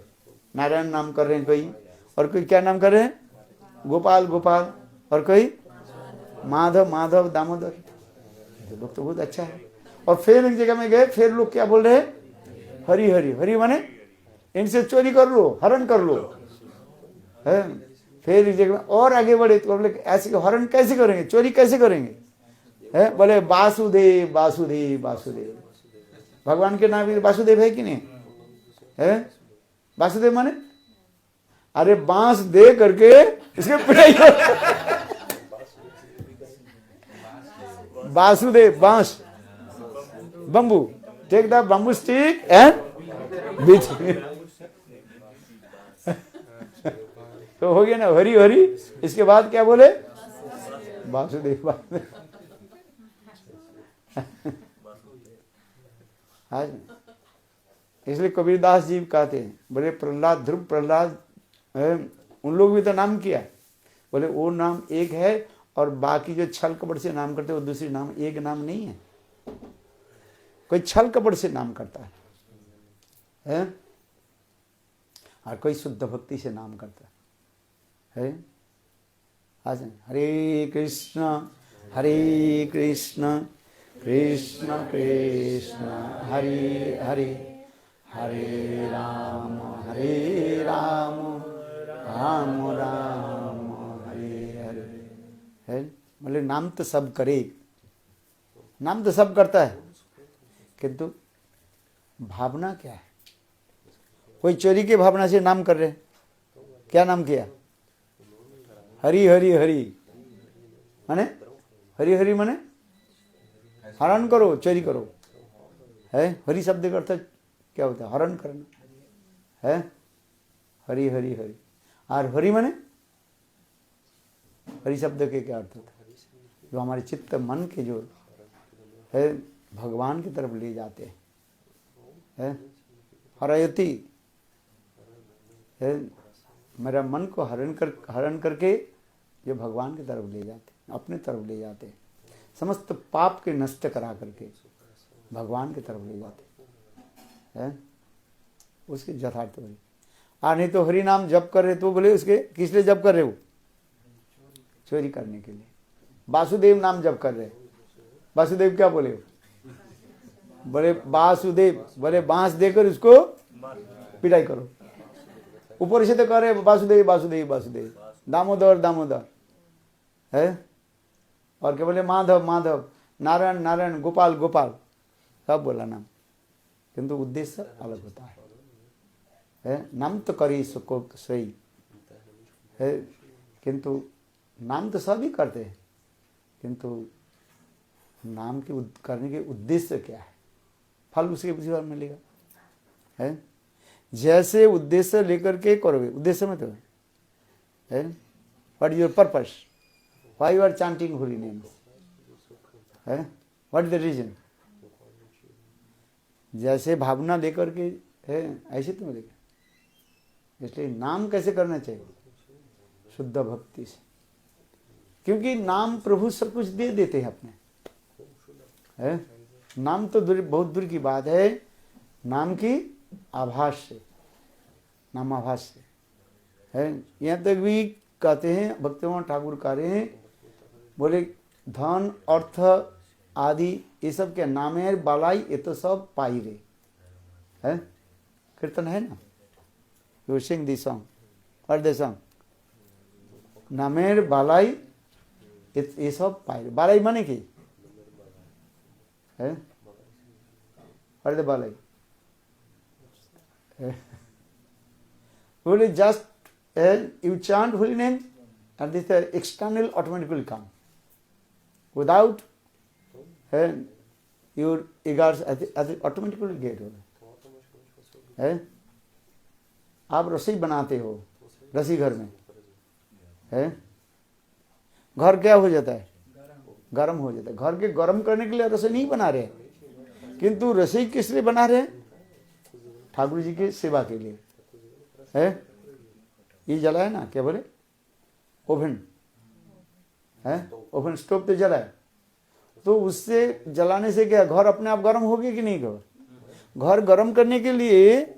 Speaker 1: नारायण नाम कर रहे हैं कोई, और कोई क्या नाम कर रहे हैं? गोपाल गोपाल, और कोई माधव माधव दामोदर। लोग तो बहुत अच्छा है। और फिर एक जगह में गए, फिर लोग क्या बोल रहे हैं? हरी हरी हरी माने इनसे चोरी कर लो, हरण कर लो है। फिर एक जगह में और आगे बढ़े तो बोले ऐसे हरण कैसे करेंगे, चोरी कैसे करेंगे है? बोले वासुदेव वासुदेव वासुदेव। भगवान के नाम भी वासुदेव है कि नहीं है? वासुदेव माने अरे बांस दे करके इसके पिटाई कर। वासुदेव बांस, bamboo, take the bamboo stick and beat. तो हो गया ना हरी हरी। इसके बाद क्या बोले? वासुदेव वासुदेव। इसलिए कबीरदास जी कहते हैं, बोले प्रहलाद, ध्रुव प्रहलाद, उन लोग भी तो नाम किया। बोले वो नाम एक है और बाकी जो छल कपट से नाम करते वो दूसरी नाम, एक नाम नहीं है। कोई छल कपट से नाम करता है और कोई शुद्ध भक्ति से नाम करता है। आज हरे कृष्ण कृष्ण कृष्ण हरे हरे, हरे राम राम राम हरे हरे है। मतलब नाम तो सब करे, नाम तो सब करता है, किंतु भावना क्या है? कोई चोरी की भावना से नाम कर रहे, क्या नाम किया? हरी हरी हरी माने हरी हरी माने हरण करो, चोरी करो है। हरि शब्द का अर्थ क्या होता है? हरण करना है। हरी हरी हरी, और हरि माने हरि शब्द के क्या अर्थ होता है? जो हमारे चित्त मन के जो है भगवान की तरफ ले जाते हैं। हरयति है, मेरा मन को हरण करके जो भगवान की तरफ ले जाते, अपने तरफ ले जाते, समस्त पाप के नष्ट करा करके भगवान की तरफ ले जाते हैं। उसकी यथार्थ बड़ी नहीं तो हरि नाम जप कर रहे तो बोले उसके किस लिए जप कर रहे हो? चोरी करने के लिए। वासुदेव नाम जप कर रहे, वासुदेव क्या बोले? बोले वासुदेव, बोले बांस देकर उसको पिटाई करो। ऊपर से तो कह रहे वासुदेव वासुदेव वासुदेव, दामोदर दामोदर है, और क्या बोले? माधव माधव, नारायण नारायण, गोपाल गोपाल, सब बोला नाम, किंतु उद्देश्य अलग होता है। नाम तो करी सको सही है, किंतु नाम तो सभी करते हैं, किंतु नाम के करने के उद्देश्य क्या है? फल उसके किसी बार मिलेगा है। जैसे उद्देश्य लेकर के करोगे, उद्देश्य में तो है what is your purpose, why you are chanting holy names है। What is the reason? जैसे भावना लेकर के है ऐसे तुम लेकर, इसलिए नाम कैसे करना चाहिए? शुद्ध भक्ति से, क्योंकि नाम प्रभु सब कुछ दे देते हैं अपने, है? नाम तो बहुत दूर की बात है, नाम की आभास से, नाम आभास से है। यहाँ तक भी कहते हैं भक्तिमान ठाकुर कह रहे हैं, बोले धन अर्थ आदि ये सब के नामेर बालाई ये तो सब पाई रे, है? कीर्तन है ना, you sing this song, what the song? नामेर बालाई ये सब पाई रे। बालाई माने की है? व्हाट द बालाई? बोले just you chant holy name and this external automatically will come without your eagers automatically get है। आप रसोई बनाते हो, रसोई घर में है, घर क्या हो जाता है? गरम हो जाता है। घर के गरम करने के लिए रसोई नहीं बना रहे, किंतु रसोई किस लिए बना रहे? ठाकुर जी की सेवा के लिए है। ये जला है ना, क्या बोले? ओवन है, ओवन स्टोव तो जला है, तो उससे जलाने से क्या घर अपने आप गर्म होगी कि नहीं? घर गर्म करने के लिए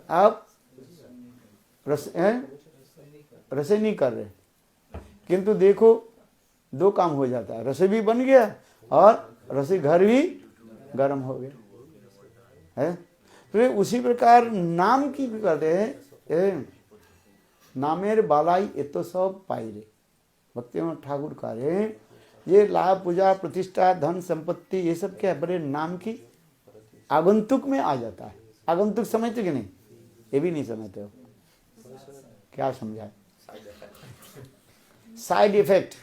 Speaker 1: आप रसोई नहीं कर रहे, किंतु देखो दो काम हो जाता है, रसोई भी बन गया और रसोई घर भी गर्म हो गया है। तो उसी प्रकार नाम की भी करते हैं, नामेर बालाई ये तो सब पाई रे। भक्तिमान ठाकुर कह रहे हैं ये लाभ पूजा प्रतिष्ठा धन संपत्ति ये सब क्या है? बड़े नाम की आगंतुक में आ जाता है। आगंतुक समझते कि नहीं? ये भी नहीं समझते हो, क्या समझाए? Side effect.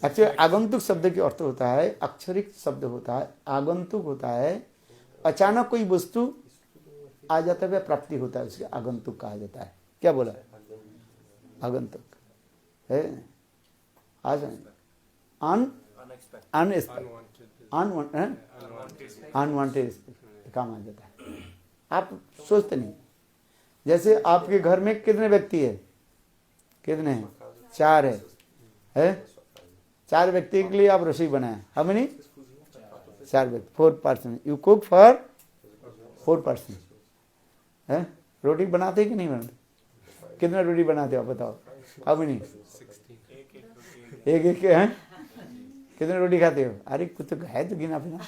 Speaker 1: एक्चुअली आगंतुक शब्द के अर्थ होता है, अक्षरिक शब्द होता है, आगंतुक होता है अचानक कोई वस्तु आ जाता है, प्राप्ति होता है, उसके आगंतुक कहा जाता है। क्या बोला? आगंतुक है। आज अनवांटेड काम आ जाता है, आप सोचते नहीं। जैसे आपके घर में कितने व्यक्ति है? कितने हैं? 4 है? 4 व्यक्ति के लिए आप रसोई बनाए, हम नहीं? 4 व्यक्ति, 4 person, you cook for 4 person है। रोटी बनाते कि नहीं बनाते? कितना रोटी बनाते हो आप बताओ? अब नहीं, एक है। कितने रोटी खाते हो? अरे कुछ तो है तो गिना पिना।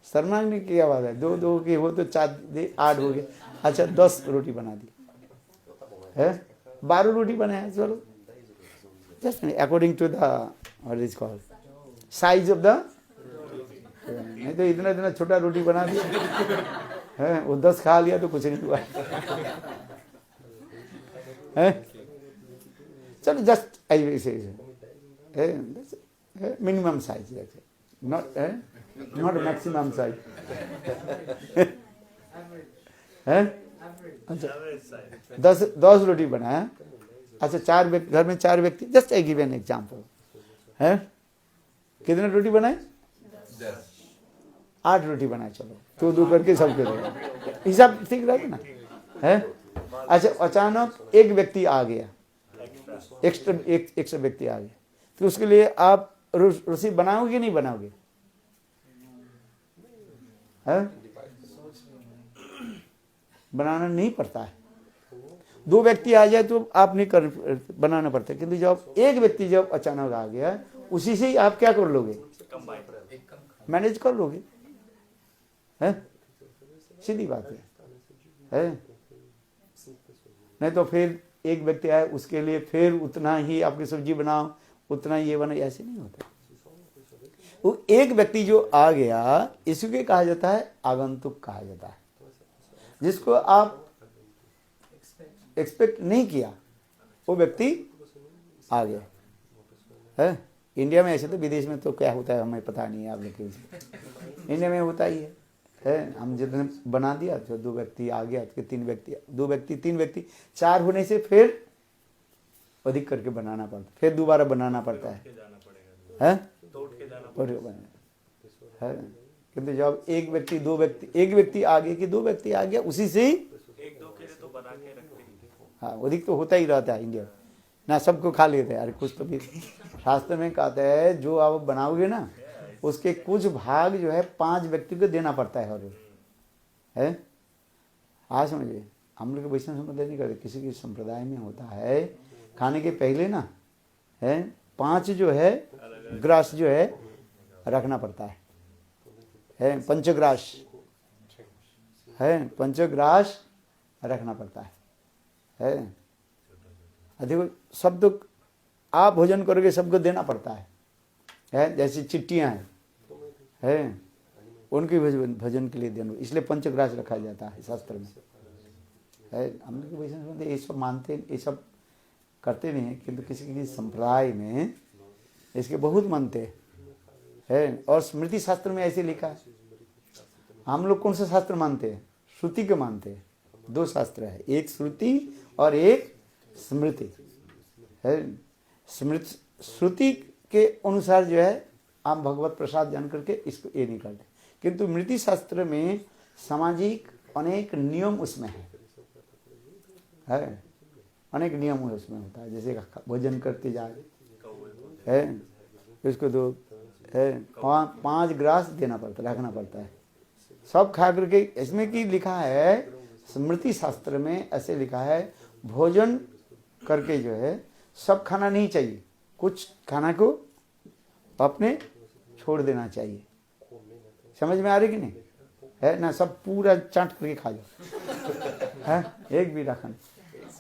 Speaker 1: शर्मा ने क्या बात है, 2 की हो तो 4 8 हो गए। अच्छा 10 रोटी बना दी है, 12 रोटी बनाया, चलो just according to the what is called size of the. नहीं तो इतना छोटा रोटी बना दिया है, वो 10 खा लिया तो कुछ नहीं हुआ है। चलो just minimum size, not maximum size है। अच्छा 10 रोटी बनाया। अच्छा 4 व्यक्ति, घर में 4 व्यक्ति, just I give an example है। कितने रोटी बनाए? 8 रोटी बनाए। चलो 2 करके सबके दो, हिसाब ठीक रहेगा ना है। अच्छा अचानक एक व्यक्ति आ गया, एक्स्ट्रा व्यक्ति आ गया, तो उसके लिए आप रसोई बनाओगे कि नहीं बनाओगे? बनाना नहीं पड़ता है। 2 व्यक्ति आ जाए तो आप नहीं कर बनाना पड़ता, किंतु जब एक व्यक्ति जब अचानक आ गया, उसी से ही आप क्या कर लोगे? मैनेज कर लोगे है। सीधी बात है। नहीं तो फिर एक व्यक्ति आए, उसके लिए फिर उतना ही आपकी सब्जी बनाओ, उतना ही ये बनाओ, ऐसे नहीं होता। वो एक व्यक्ति जो आ गया, इसको कहा जाता है आगंतुक कहा जाता है, जिसको आप एक्सपेक्ट नहीं किया, वो व्यक्ति आ गया है। इंडिया में ऐसे, तो विदेश में तो क्या होता है हमें पता नहीं है, आप लोग के इंडिया में होता ही है। हम जितने बना दिया तो 2 व्यक्ति आ गया, तो 3 व्यक्ति, 2 व्यक्ति 3 व्यक्ति 4 होने से फिर अधिक करके बनाना पड़ता, फिर दोबारा बनाना पड़ता है। है। किंतु जब एक व्यक्ति दो व्यक्ति, एक व्यक्ति आगे कि दो व्यक्ति आ गया, उसी से ही
Speaker 4: एक दो के लिए तो बना के रखते हैं।
Speaker 1: हाँ अधिक तो होता ही रहता है इंडिया ना, सबको खा लेते हैं। अरे कुछ तो भी शास्त्र में कहते हैं जो आप बनाओगे ना उसके कुछ भाग जो है 5 व्यक्ति को देना पड़ता है। और है आज समझिए, हम लोग वैष्णव संप्रदाय नहीं करते, किसी किसी संप्रदाय में होता है खाने के पहले ना है 5 जो है ग्रास जो है रखना पड़ता है पंचग्रास है, पंचग्रास रखना पड़ता है। अधिक सब तो आप भोजन करोगे सबको देना पड़ता है। जैसी चिट्टियां हैं उनके भोजन के लिए देना, इसलिए पंचग्रास रखा जाता है शास्त्र में। है हम लोग वैसे ये सब मानते, ये सब करते नहीं हैं, किंतु किसी किसी संप्रदाय में इसके बहुत मानते हैं। और स्मृति शास्त्र में ऐसे लिखा है। हम लोग कौन सा शास्त्र मानते हैं? श्रुति को मानते हैं। 2 शास्त्र है, एक श्रुति और एक स्मृति है। श्रुति के अनुसार जो है आप भगवत प्रसाद जान करके इसको ये नहीं करते, किंतु स्मृति शास्त्र में सामाजिक अनेक नियम उसमें है अनेक नियम उसमें होता है। जैसे भोजन करते जाए है उसको दो है 5 ग्रास देना पड़ता है, रखना पड़ता है, सब खा करके। इसमें की लिखा है स्मृति शास्त्र में ऐसे लिखा है भोजन करके जो है सब खाना नहीं चाहिए, कुछ खाना को अपने छोड़ देना चाहिए। समझ में आ रही कि नहीं है ना? सब पूरा चाट करके खा जाओ है, एक भी रखना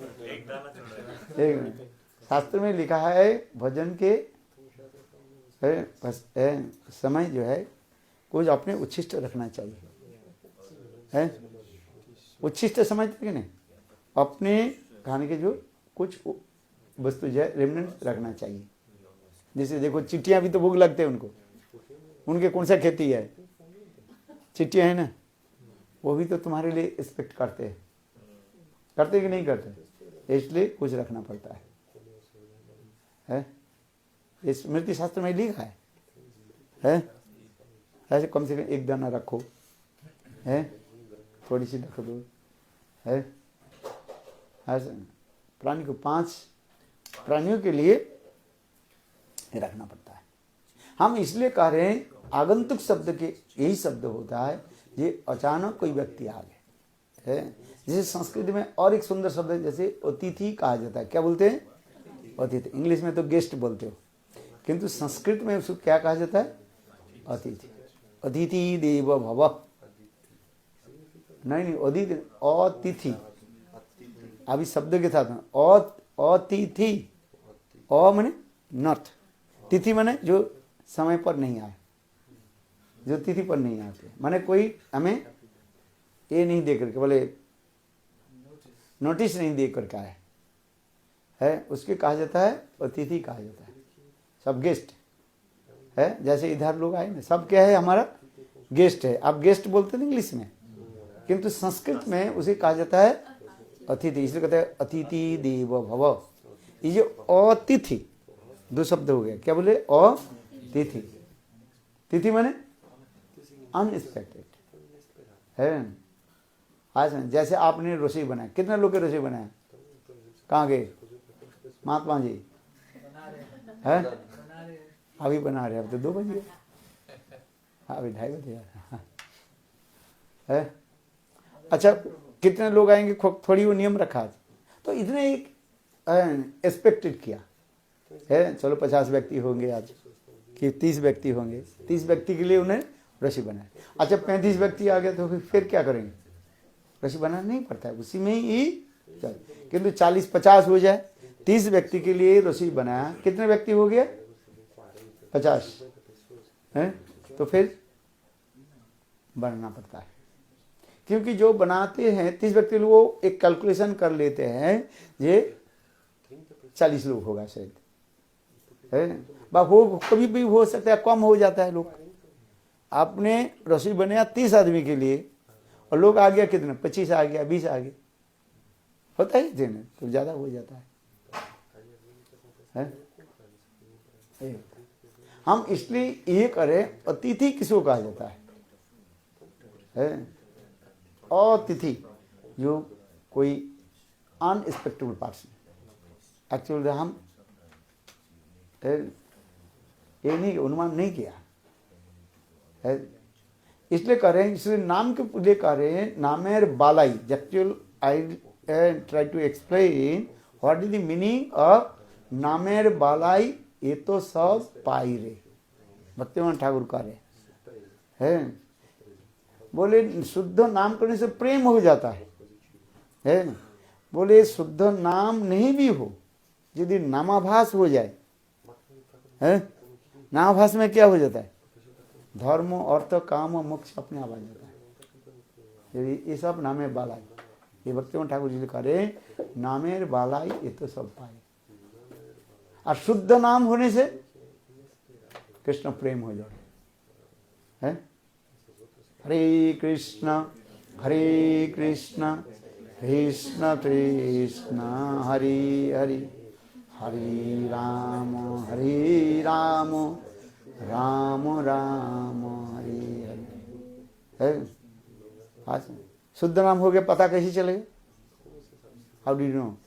Speaker 4: एक दाना छोड़ा
Speaker 1: एक मिनट। शास्त्र में लिखा है भोजन के समय जो है कुछ अपने उच्छिष्ट रखना चाहिए है। उच्छिष्ट समझते कि नहीं? अपने खाने के जो कुछ वस्तु जो है रेमनेंट रखना चाहिए। जैसे देखो चिट्टियां भी तो भूख लगते हैं उनको, उनके कौन सा खेती है? चिट्टियां है ना, वो भी तो तुम्हारे लिए एक्सपेक्ट करते हैं, करते कि नहीं करते? इसलिए कुछ रखना पड़ता है। ये स्मृति शास्त्र में लिखा है ऐसे कम से कम 1 दाना रखो है, थोड़ी सी रख दो है। ऐसे प्राणी को 5 प्राणियों के लिए रखना पड़ता है। हम इसलिए कह रहे हैं आगंतुक शब्द के यही शब्द होता है ये अचानक कोई व्यक्ति आ गए है। जैसे संस्कृत में और एक सुंदर शब्द है, जैसे अतिथि कहा जाता है। क्या बोलते हैं? अतिथि। इंग्लिश में तो गेस्ट बोलते हो, किंतु संस्कृत में उसको क्या कहा जाता है? अतिथि। अतिथि देव भव। नहीं अतिथि, अतिथि अभी शब्द के साथ अतिथि। अ माने नॉट, तिथि माने जो समय पर नहीं आए, जो तिथि पर नहीं आते, माने कोई हमें ये नहीं दे करके बोले नोटिस नहीं दे करके आए है, उसके कहा जाता है अतिथि कहा जाता है। सब गेस्ट है, जैसे इधर लोग आए ना, सब क्या है? हमारा गेस्ट है। आप गेस्ट बोलते हैं इंग्लिश में, किंतु संस्कृत में उसे कहा जाता है अतिथि। इसलिए कहते हैं अतिथि देव भव। ये जो अतिथि 2 शब्द हो गए, क्या बोले? अतिथि। तिथि माने अनएक्सपेक्टेड है। आज जैसे आपने रसोई बनाया, कितने लोग के रसोई बनाया? कहाँ गए महात्मा जी? है अभी बना रहे, अब तो 2 बजे, अभी 2:30 बजे है। अच्छा कितने लोग आएंगे? थोड़ी वो नियम रखा तो इतने एक एक्सपेक्टेड किया है, चलो 50 व्यक्ति होंगे आज कि 30 व्यक्ति होंगे, 30 व्यक्ति के लिए उन्हें रसोई बनाया। अच्छा 35 व्यक्ति आ गए तो फिर क्या करेंगे? रसोई बनाना नहीं पड़ता है, उसी में ही चल। किंतु 40-50 हो जाए, 30 व्यक्ति के लिए रसोई बनाया, कितने व्यक्ति हो गया? 50 है, तो फिर बनाना पड़ता है। क्योंकि जो बनाते हैं 30 व्यक्ति लोग, वो एक कैलकुलेशन कर लेते हैं ये 40 लोग होगा शायद है, हो कभी भी हो सकता है कम हो जाता है। लोग आपने रसोई बनाया 30 आदमी के लिए और लोग आ गया कितना? 25 आ गया, 20 आ गया, होता है दिन तो ज़्यादा हो जाता है। हम इसलिए ये करें, अतिथि किसको कहा जाता है? अतिथि, जो कोई अनएक्सपेक्टेबल पर्सन। एक्चुअली हम ये नहीं, अनुमान नहीं किया है, इसलिए करें, इसलिए नाम के लिए करें नामेर बालाई। Actual I try to explain what is the meaning of नामेर बालाई। ये तो सब पाई रे, भक्तिमान ठाकुर का रे है। बोले शुद्ध नाम करने से प्रेम हो जाता है। बोले शुद्ध नाम नहीं भी हो, यदि नामाभास हो जाए है, नामाभास में क्या हो जाता है? धर्म अर्थ काम और मोक्ष अपने आप आ जाता है। यदि ये सब नामे बालाई, ये भक्तिमान ठाकुर जी करे नामेर बालाई, ये तो सब पाए। और शुद्ध नाम होने से कृष्ण प्रेम हो जाए है। हरे कृष्ण कृष्ण कृष्ण हरे हरे, हरे राम राम राम हरे हरे है। आज शुद्ध नाम हो गया, पता कैसे चलेगा? How do you know?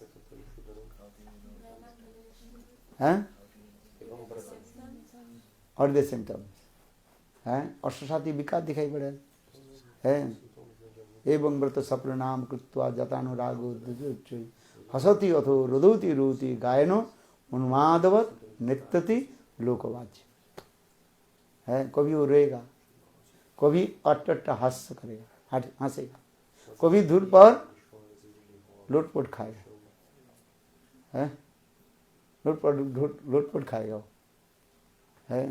Speaker 1: और दे सिम्टम्स है, अष्टसाती विकार दिखाई पड़े है। एवं व्रत सप्र नाम कृत्वा जतानुरागो हसती अथो रुदौति रोति गायनो उन्मादवत नित्यति लोकवाच्य है। कभी वो रोएगा, कभी अट्ट हास्य करेगा, हंसेगा, कभी धूल पर लोटपोट खाएगा है, लोटपोट खाएगा वो है।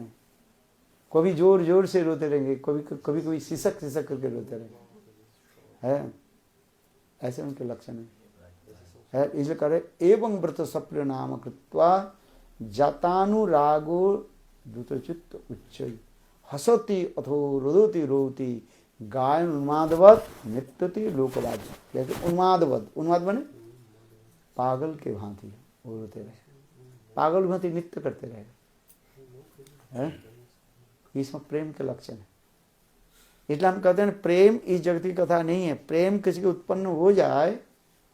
Speaker 1: कभी जोर जोर से रोते रहेंगे, कभी सिसक करके रोते रहेंगे है। ऐसे उनके लक्षण है। इसलिए करे एवं व्रत सप्र नाम कृत्वा जातानुरागो द्रुतचित्त उच्च हसती अथो रुदति रोति गायन उन्मादवत नित्यति लोकवाच्य। जैसे उन्माद बने पागल के भांति वो रोते रहे, पागल भांति नित्य करते रहे। इसमें प्रेम के लक्षण है। इसलिए हम कहते हैं प्रेम इस जगत की कथा नहीं है। प्रेम किसी के उत्पन्न हो जाए,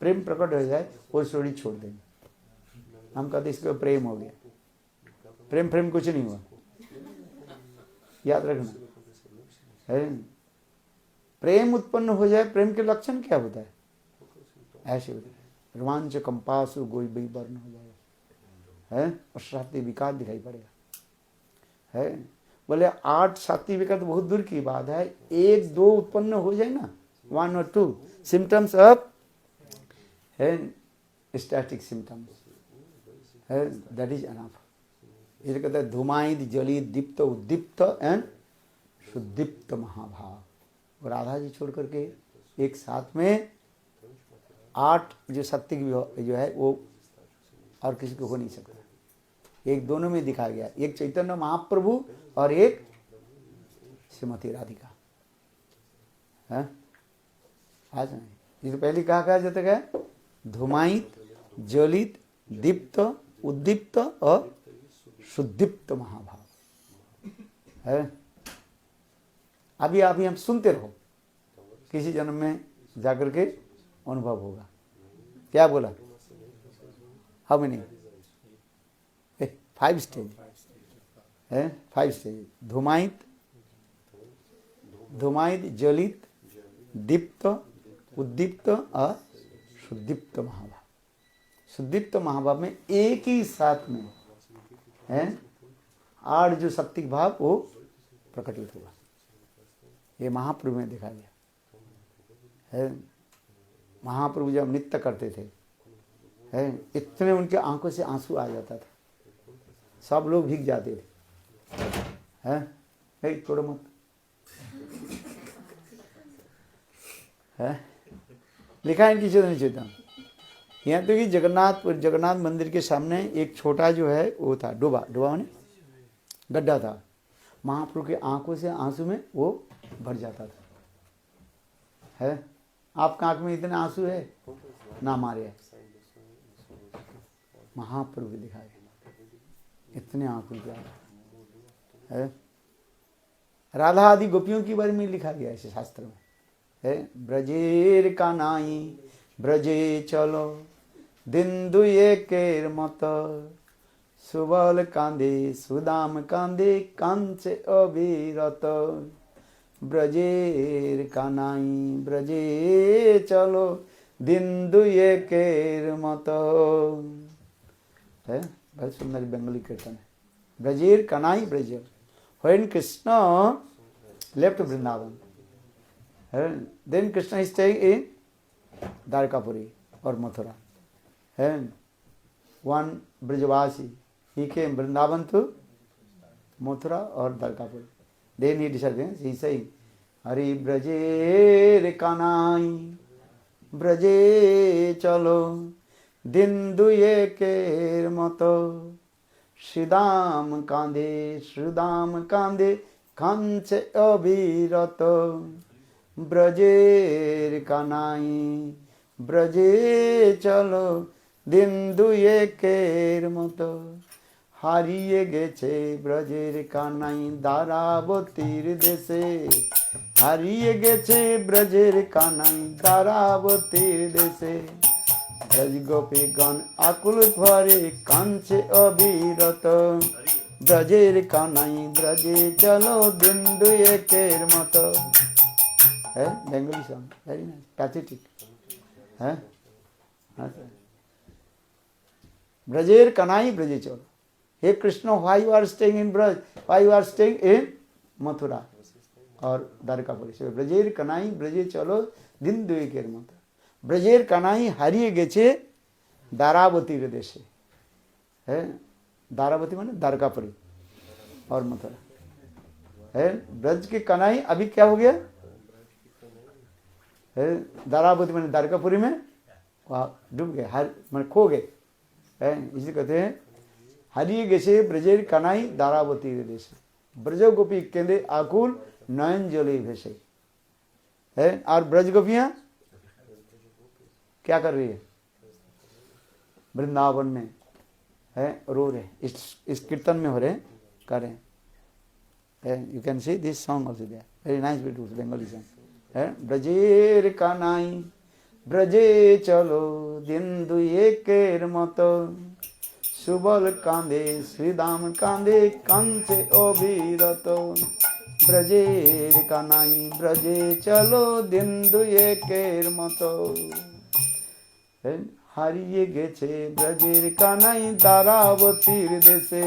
Speaker 1: प्रेम प्रकट हो जाए, वो स्टोरी छोड़ देंगे। हम कहते इसका प्रेम हो गया, प्रेम कुछ नहीं हुआ, याद रखना है। प्रेम उत्पन्न हो जाए, प्रेम के लक्षण क्या होता है? ऐसे होता है, रोमांच कंपासु गोई बई वर्ण हो जाएगा है, और सात्विक विकार दिखाई पड़ेगा है। बोले 8 सात्विक विकार तो बहुत दूर की बात है, 1-2 उत्पन्न हो जाए ना, 1 और 2 सिम्टम्स ऑफ है, स्टैटिक सिम्टम्स है, दैट इज अनफ। इसे कहते हैं धूमायित जलित दीप्त उद्दीप्त एंड सुदीप्त महाभाव। और राधा जी छोड़ करके एक साथ में 8 जो सात्विक जो है वो और किसी को हो नहीं सकता। एक दोनों में दिखाया गया, एक चैतन्य महाप्रभु और एक श्रीमती राधिका है। आज नहीं, जिसे पहले कहा जाता है धूमायित ज्वलित दीप्त उद्दीप्त और सुदीप्त महाभाव है। अभी हम सुनते रहो, किसी जन्म में जाकर के अनुभव होगा। क्या बोला? How many? 5 स्टेज है, 5 स्टेज। धूमायित ज्वलित दीप्त उद्दीप्त और सुदीप्त महाभाव। सुदीप्त महाभाव में एक ही साथ में है 8 जो सात्विक भाव वो प्रकटित हुआ। ये महाप्रभु में देखा गया है। महाप्रभु जब नृत्य करते थे है, इतने उनके आंखों से आंसू आ जाता था, सब लोग भीग जाते थे है। छोड़ो मत है, लिखा है इनकी चेतन चेतन। यहाँ तो कि जगन्नाथ मंदिर के सामने एक छोटा जो है वो था, डोबा माने गड्ढा था। महाप्रभु के आंखों से आंसू में वो भर जाता था है। आपका आंख में इतने आंसू है ना मारे, महाप्रभु दिखाए इतने आंसू है। राधा आदि गोपियों के बारे में लिखा गया है शास्त्र में, है। ब्रजेर कानाई ब्रजे चलो दिन दुए केर मत, सुबल कांदे सुदाम कांदे कांच अविरत। ब्रजेर कानाई ब्रजे चलो दिन दुए केर मत, है। बहुत सुंदर बंगाली कीर्तन है। ब्रजेर Kanai ब्रजे, when Krishna left Vrindavan, then Krishna is staying in Dwarkapuri or Mathura. And one Brajavasi, he came Vrindavan to Mathura or Dwarkapuri. Then he decided, he is saying, Hari Braje re Kanai, Braje chalo, din duye ke mato, Shridam kande kanche abhirato, ब्रजेर Kanai ब्रजे चलो दिन दुए केर मतो, हारिए गेছে ব্রজের কানাই দারাবতীর দেশে, হারিয়ে গেছে ব্রজের কানাই দারাবতীর দেশে। ব্রজ গোপীগণ আকুল ভরে কাঁদছে অবিরত, ব্রজের কানাই ব্রজে চলো দিন দুয়েকের মতো। है Bengali song, very nice, pathetic है। ब्रजेर कनाई ब्रजे चलो, हे Krishna why you are staying in Braj, why you are staying in Mathura और द्वारकापुरी। से ब्रजेर कनाई ब्रजे चलो दिन दुएकेर मतो, ब्रजेर कनाई हारिए गेছে दारावतीर देशे, है। दारावती माने द्वारकापुरी और मथुरा, है। ब्रज के कनाई अभी क्या हो गया, दारावती मैंने द्वारकापुरी में डूब गए, हर मैंने खो गए, इसे कहते हैं हारिए गेছে ब्रजेर कानाई दारावती देश, ब्रज गोपी केंद्रे आकुल नयन जले भेसे, है। और ब्रज गोपियां क्या कर रही है, वृंदावन में, है, रो रहे, इस कीर्तन में हो रहे, कर रहे हैं। You can see this song also there, very nice beautiful Bengali song, है। ब्रजेर कानाई ब्रजे चलो दिन दुएकेर मतो, सुबल कांदे श्रीदाम कांदे कांचे अविरत, ब्रजेर कानाई ब्रजे चलो दिन दुएकेर मतो, हारिए गेছে ব্রজের কানাই দারাবতীর দেশে,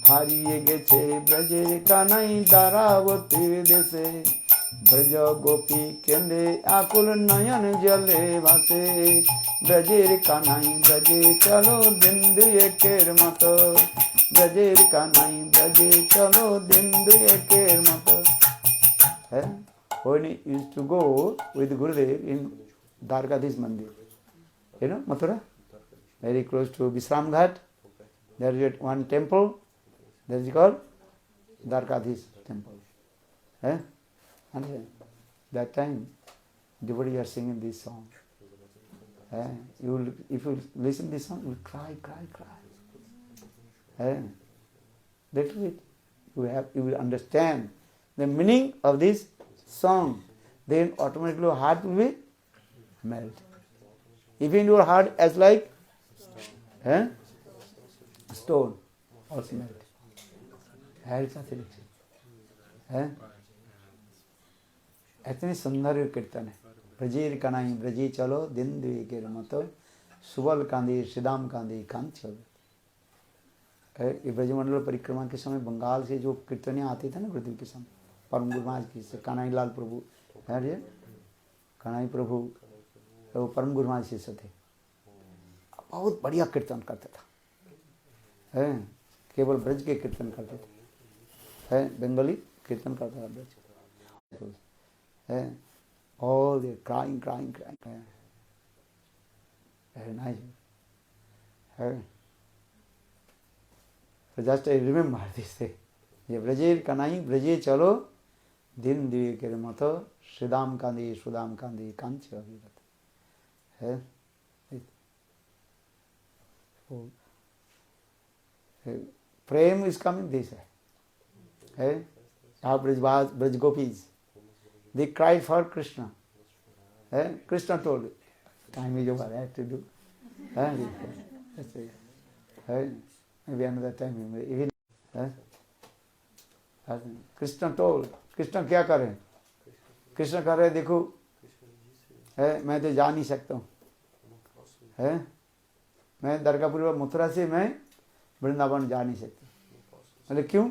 Speaker 1: হারিয়ে গেছে ব্রজের কানাই দারাবতীর দেশে। ब्रज गोपी केंद्रे आकुल नयन जले भासे, ब्रजेर कानाई ब्रजे चलो दिन दुएकेर मतो, ब्रजेर कानाई ब्रजे चलो दिन दुएकेर मतो, है। When he used to go with Gurudev in Dwarkadhish Mandir, you know, Mathura, very close to Vishram Ghat, there is one temple, that is called Dwarkadhish temple, है। And that time devotees are singing this song, you will, if you listen this song, you will cry. Literally, you will understand the meaning of this song, then automatically your heart will be melt. Even your heart as like stone also melt. इतनी सुंदर कीर्तन है। ब्रजेर कनाई ब्रजे चलो दिन दुएकेर मतो, सुबल कांदे श्रीदाम कांदे कांच। ये ब्रजमंडल परिक्रमा के समय बंगाल से जो कीर्तनियाँ आते थे ना पृथ्वी के समय, परम गुरु महाराज की से कानाई लाल प्रभु है, ये कानाई प्रभु वो परम गुरु महाराज शिष्य थे, बहुत बढ़िया कीर्तन करता था, है। केवल ब्रज के कीर्तन करते थे, है। बंगाली कीर्तन करता था Braj, all they crying, very nice, so just I remember this thing, ये ब्रजेर कनाई ब्रजे चलो दिन दुएकेर मतो, श्रीदाम कांदे कांच अविरत, है। प्रेम is coming this way, है how Braj gopis, they cried for Krishna. Krishna told, time is over, I have to do. That's it. Maybe another time. Even, Krishna told, Krishna क्या करें? कृष्ण कह रहे देखो, मैं तो जा नहीं सकता हूँ, मैं दरगापुरी व मथुरा से मैं वृंदावन जा नहीं सकता। बोले क्यों?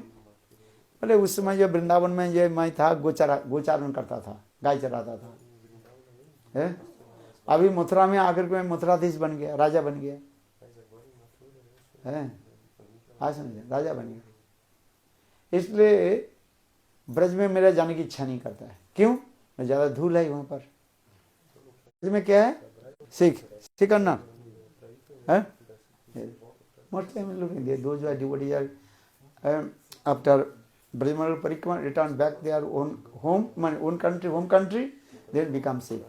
Speaker 1: बोले उस समय जो वृंदावन में जो मैं था गोचारण करता था, गाय चराता था, अभी मथुरा में आकर के मैं मथुराधीश बन गया, राजा बन गया, आज समझे, राजा बन गया। इसलिए ब्रज में मेरा जाने की इच्छा नहीं करता है। क्यों? मैं ज्यादा धूल है वहां पर। ब्रज में क्या है? सिख अन्ना है। Most time looking there, those who are devotees are after Brajmandal Parikrama return back their own home, home country, then become sick.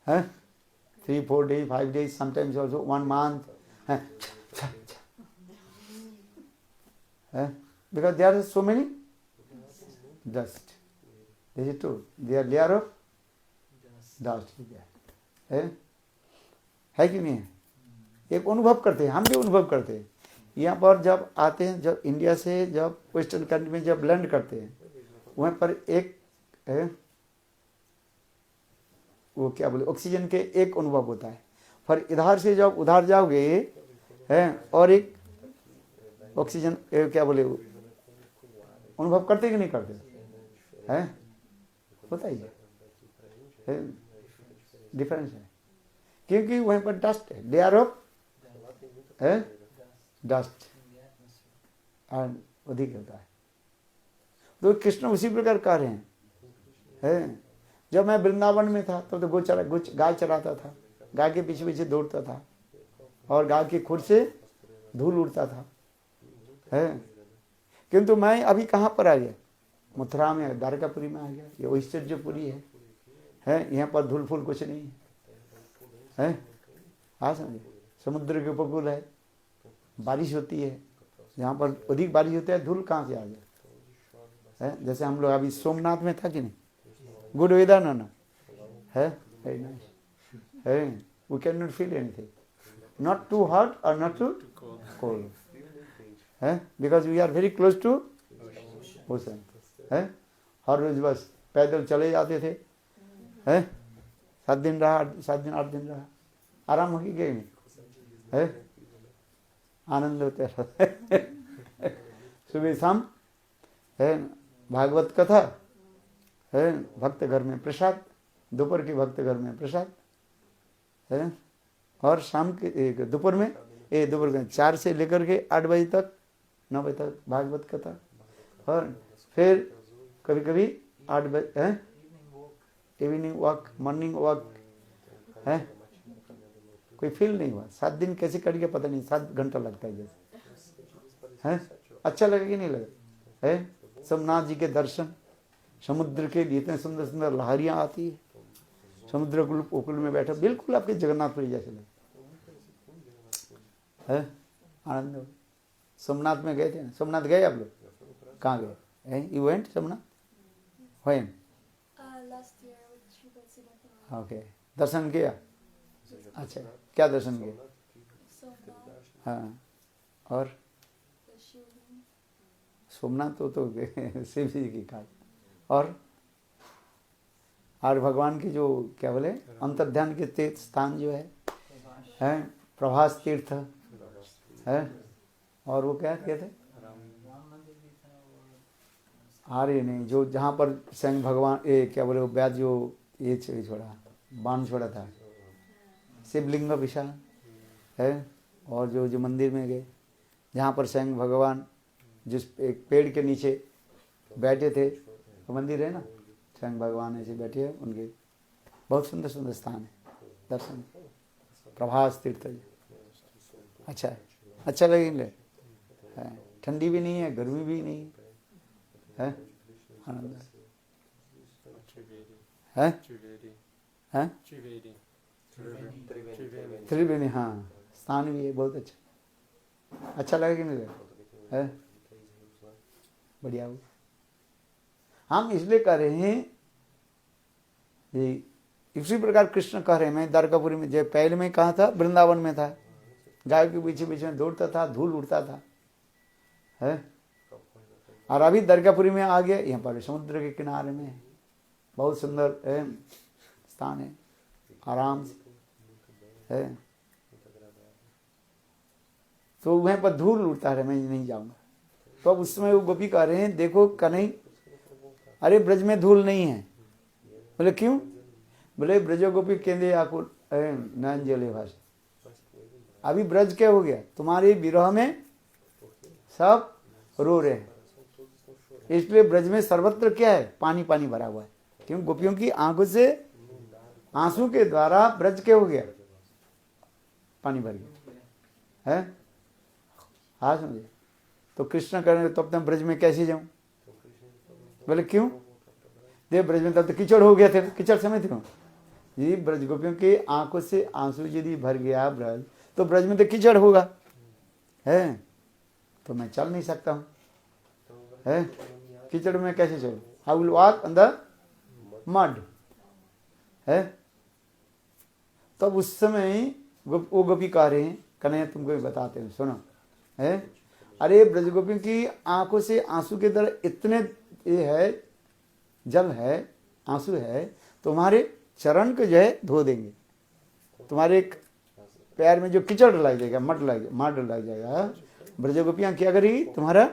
Speaker 1: 3, 4 days, 5 days, sometimes also 1 month. Because there are so many dust. This is true. They are layer of dust. है कि नहीं? एक अनुभव करते हैं, हम भी अनुभव करते हैं। यहाँ पर जब आते हैं, जब इंडिया से जब वेस्टर्न कंट्री में जब लैंड करते हैं, वहाँ पर एक वो क्या बोले ऑक्सीजन के एक अनुभव होता है। पर इधर से जब उधर जाओगे और एक ऑक्सीजन क्या बोले अनुभव करते कि नहीं करते हैं? होता ही है, डिफरेंस है। क्योंकि वहाँ पर डस्ट है, लेयर ऑफ डस्ट अधिक होता है। तो कृष्ण उसी प्रकार कर रहे हैं। जब मैं वृंदावन में था तब तो गाय चराता था, गाय के पीछे पीछे दौड़ता था और गाय की खुर से धूल उड़ता था। किंतु मैं अभी कहाँ पर आ गया? मथुरा में, द्वारकापुरी में आ गया। ये ऐश्वर्यपुरी है, यहाँ पर धूल फूल कुछ नहीं है। हाँ समझे, समुद्र के उपकूल है, बारिश होती है, जहाँ पर अधिक बारिश होती है धूल कहाँ से आ गया? जैसे हम लोग अभी सोमनाथ में था कि नहीं, गुड वेदर ना है, we can not feel anything, not too hot और not too cold, because we are very close to ocean. हर रोज बस पैदल चले जाते थे, 7 दिन रहा, 7 दिन 8 दिन रहा, आराम हो गया नहीं, आनंद होते रहते। सुबह शाम भागवत कथा, भक्त घर में प्रसाद, दोपहर के भक्त घर में प्रसाद, और शाम के दोपहर में 4 से लेकर के 8 बजे तक 9 बजे तक भागवत कथा, और फिर कभी कभी 8 बजे इवनिंग वॉक, मॉर्निंग वॉक है। कोई फील नहीं हुआ। 7 दिन कैसे कट गया पता नहीं, 7 घंटा लगता है जैसे, है अच्छा लगे कि नहीं लगे? है सोमनाथ जी के दर्शन, समुद्र के लिए इतने सुंदर सुंदर लहरियां आती है, समुद्र उपकूल में बैठा, बिल्कुल आपके जगन्नाथपुरी जैसे लगे, है आनंद हो। सोमनाथ में गए थे? सोमनाथ गए आप लोग? कहाँ गए? You went Somnath? When?
Speaker 5: Last year with Sripad Siddhartha.
Speaker 1: Okay, दर्शन किया? अच्छा, क्या दर्शन किया?
Speaker 5: Somnath,
Speaker 1: हाँ, और
Speaker 5: the Shivling.
Speaker 1: सोमनाथ तो शिव जी की काल, और भगवान की जो क्या बोले अंतर्ध्यान के तीर्थ स्थान जो है प्रभास तीर्थ है, और वो क्या कहते? आर्य नहीं, जो जहाँ पर स्वयं भगवान क्या बोले वो व्यास जो ये छोड़ा बाण छोड़ा था, शिवलिंग विशाल है, और जो मंदिर में गए जहाँ पर स्वयं भगवान जिस एक पेड़ के नीचे बैठे थे, वो मंदिर है ना, स्वयं भगवान ऐसे बैठे हैं, उनके बहुत सुंदर सुंदर स्थान है, दर्शन प्रभास तीर्थ। अच्छा है, अच्छा लगेंगे, ठंडी भी नहीं है, गर्मी भी नहीं है, आनंद है, त्रिवेणी, हाँ स्थान भी है बहुत अच्छा, अच्छा लगेगा नहीं लगे, है बढ़िया हुआ। हम इसलिए कह रहे हैं ये, इसी प्रकार कृष्ण कह रहे हैं, मैं द्वारकापुरी में, जब पहले में कहा था वृंदावन में था, गाय के पीछे पीछे में दौड़ता था, धूल उड़ता था, है। और अभी द्वारकापुरी में आ गया, यहाँ पर समुद्र के किनारे में है, बहुत सुंदर स्थान है, आराम से है। तो वहीं पर धूल उड़ता है, मैं नहीं जाऊंगा। तो अब उस समय वो गोपी कह रहे हैं, देखो कन्हई, अरे ब्रज में धूल नहीं है। बोले क्यों? बोले ब्रज गोपी केंद्र आकुल नयन जले भाषा। अभी ब्रज क्या हो गया, तुम्हारे विरह में सब रो रहे हैं, इसलिए ब्रज में सर्वत्र क्या है, पानी पानी भरा हुआ है। क्यों? गोपियों की आंखों से आंसू के द्वारा ब्रज क्या हो गया, पानी भर गया है। हाँ समझे। तो कृष्ण करेंगे तो अब तक ब्रज में कैसे जाऊं? बोले क्यों? देव ब्रज में तब तो कीचड़ हो गया थे, कीचड़ समय थे जी। ब्रज गोपियों के आंखों से आंसू यदि भर गया ब्रज, तो ब्रज में तो कीचड़ होगा है, तो मैं चल नहीं सकता हूँ है। कीचड़ में कैसे चलूं? I will walk on the mud है। तब उस समय वो गोपी कह रहे हैं, कन्हैया तुमको बताते हैं, सुनो है। अरे ब्रज गोपियों की आंखों से आंसू के दर इतने ये है, जल है, आंसू है, तुम्हारे चरण को जो है धो देंगे, तुम्हारे पैर में जो कीचड़ लग जाएगा, मड लग जाएगा, ब्रज गोपियां क्या करेगी, तुम्हारा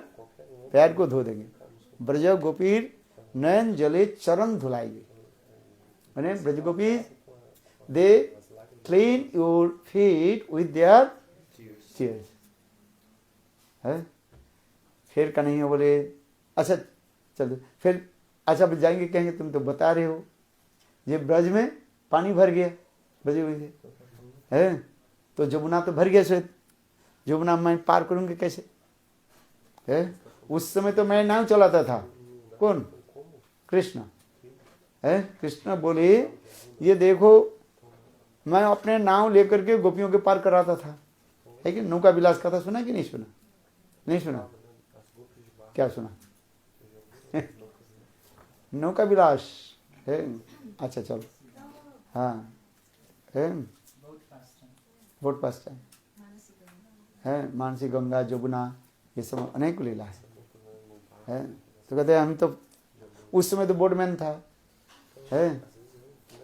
Speaker 1: पैर को धो देंगे। ब्रज गोपी नयन जले चरण धुलाएगी, मैंने ब्रज गोपी they clean your feet with their tears है। फिर कन्हैया बोले अच्छा चलो, फिर अच्छा जाएंगे, कहेंगे तुम तो बता रहे हो ये ब्रज में पानी भर गया, ब्रज में है, तो जमुना तो भर गया, शायद जमुना मैं पार करूंगी कैसे है। उस समय तो मैं नाव चलाता था, कौन? कृष्ण है। कृष्ण बोले ये देखो मैं अपने नाव लेकर के गोपियों के पार कराता था, है कि नौका विलास कथा सुना कि नहीं सुना? नहीं सुना? क्या सुना? नौका विलास है। अच्छा चलो, हाँ है, बहुत पास है, मानसी गंगा जमुना ये सब अनेक लीला है। तो कहते हैं हम तो उस समय तो बोटमैन था है,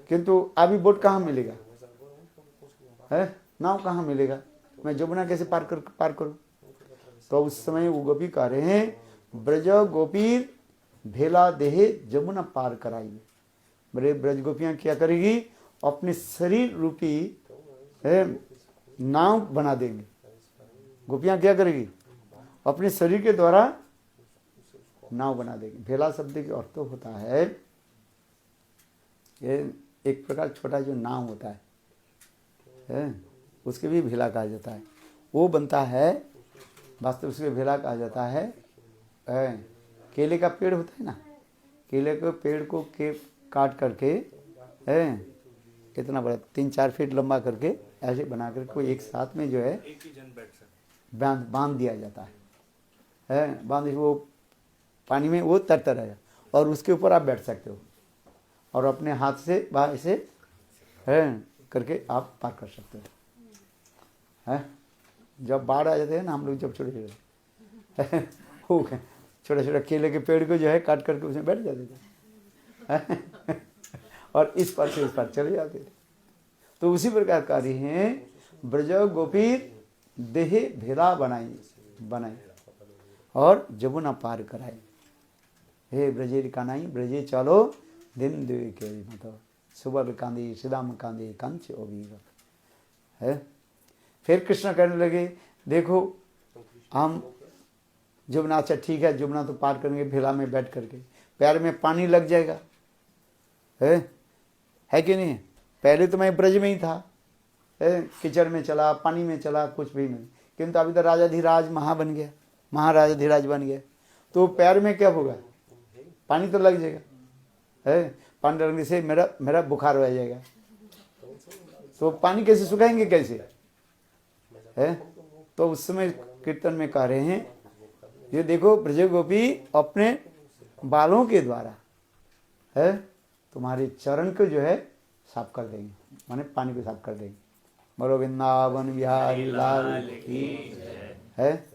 Speaker 1: किंतु अभी बोट कहाँ मिलेगा है, नाव कहाँ मिलेगा, मैं जमुना कैसे पार करूं? तो उस समय वो गोपी कह रहे हैं ब्रज गोपी भेला देहे जमुना पार कराइए। बड़े ब्रज गोपियां क्या करेगी, अपने शरीर रूपी नाव बना देंगे। गोपियां क्या करेगी, अपने शरीर के द्वारा नाव बना देंगे। भेला शब्द का अर्थ होता है ये एक प्रकार छोटा जो नाव होता है उसके भी भेला कहा जाता है, वो बनता है वास्तव उसके भेला कहा जाता है। केले का पेड़ होता है ना, केले के पेड़ को काट करके इतना बड़ा 3-4 फीट लंबा करके ऐसे बना करके एक साथ में जो है
Speaker 4: एक ही जन बैठ सकते,
Speaker 1: बांध दिया जाता है बांध, वो पानी में वो तरता रहेगा और उसके ऊपर आप बैठ सकते हो और अपने हाथ से बाहर से करके आप पार कर सकते हो है। जब बाढ़ आ जाते हैं ना, हम लोग जब छोटे छोटे छोटे छोटे केले के पेड़ को जो है काट करके उसमें बैठ जाते थे और इस पार से उस पार चले जाते थे। तो उसी प्रकार कार्य हैं ब्रज गोपी देहे भेला बनाई और जमुना पार कराए। हे ब्रजे कानाई ब्रजे चलो दिन देवी के मतलब सुबह कांदी सिदाम कांदी कंच ओबीग है। फिर कृष्ण कहने लगे देखो हम जमुना, अच्छा ठीक है जमुना तो पार करेंगे, भेला में बैठ करके पैर में पानी लग जाएगा है कि नहीं। पहले तो मैं ब्रज में ही था, कीचड़ में चला, पानी में चला, कुछ भी नहीं, किंतु अभी तो राजाधिराज बन गया, महाराजाधिराज बन गया, तो पैर में क्या होगा, पानी तो लग जाएगा पानी लगने से मेरा बुखार हो जाएगा, तो पानी कैसे सुखाएंगे कैसे है। तो उस समय कीर्तन में कह रहे हैं ये देखो ब्रज गोपी अपने बालों के द्वारा है तुम्हारे चरण को जो है साफ कर देंगे, माने पानी को साफ कर देंगे। बोलो वृंदावन बिहारी लाल की है।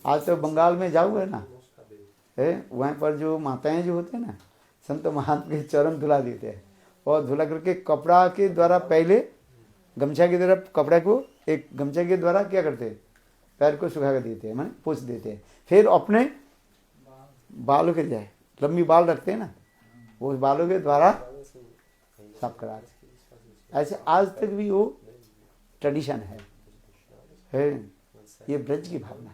Speaker 1: आज तो बंगाल में जाओगे ना है, वहाँ पर जो माताएं जो होते हैं ना, संत महात्मा के चरण धुला देते हैं और धुला करके कपड़ा के द्वारा, पहले गमछा के द्वारा कपड़ा को एक गमछा के द्वारा क्या करते हैं, पैर को सुखा कर देते हैं, माने पोंछ देते हैं। फिर अपने बालों के जाए लंबी बाल रखते हैं ना, वो बालों के द्वारा साफ करा देते। ऐसे आज तक भी वो ट्रेडिशन है। ये ब्रज की भावना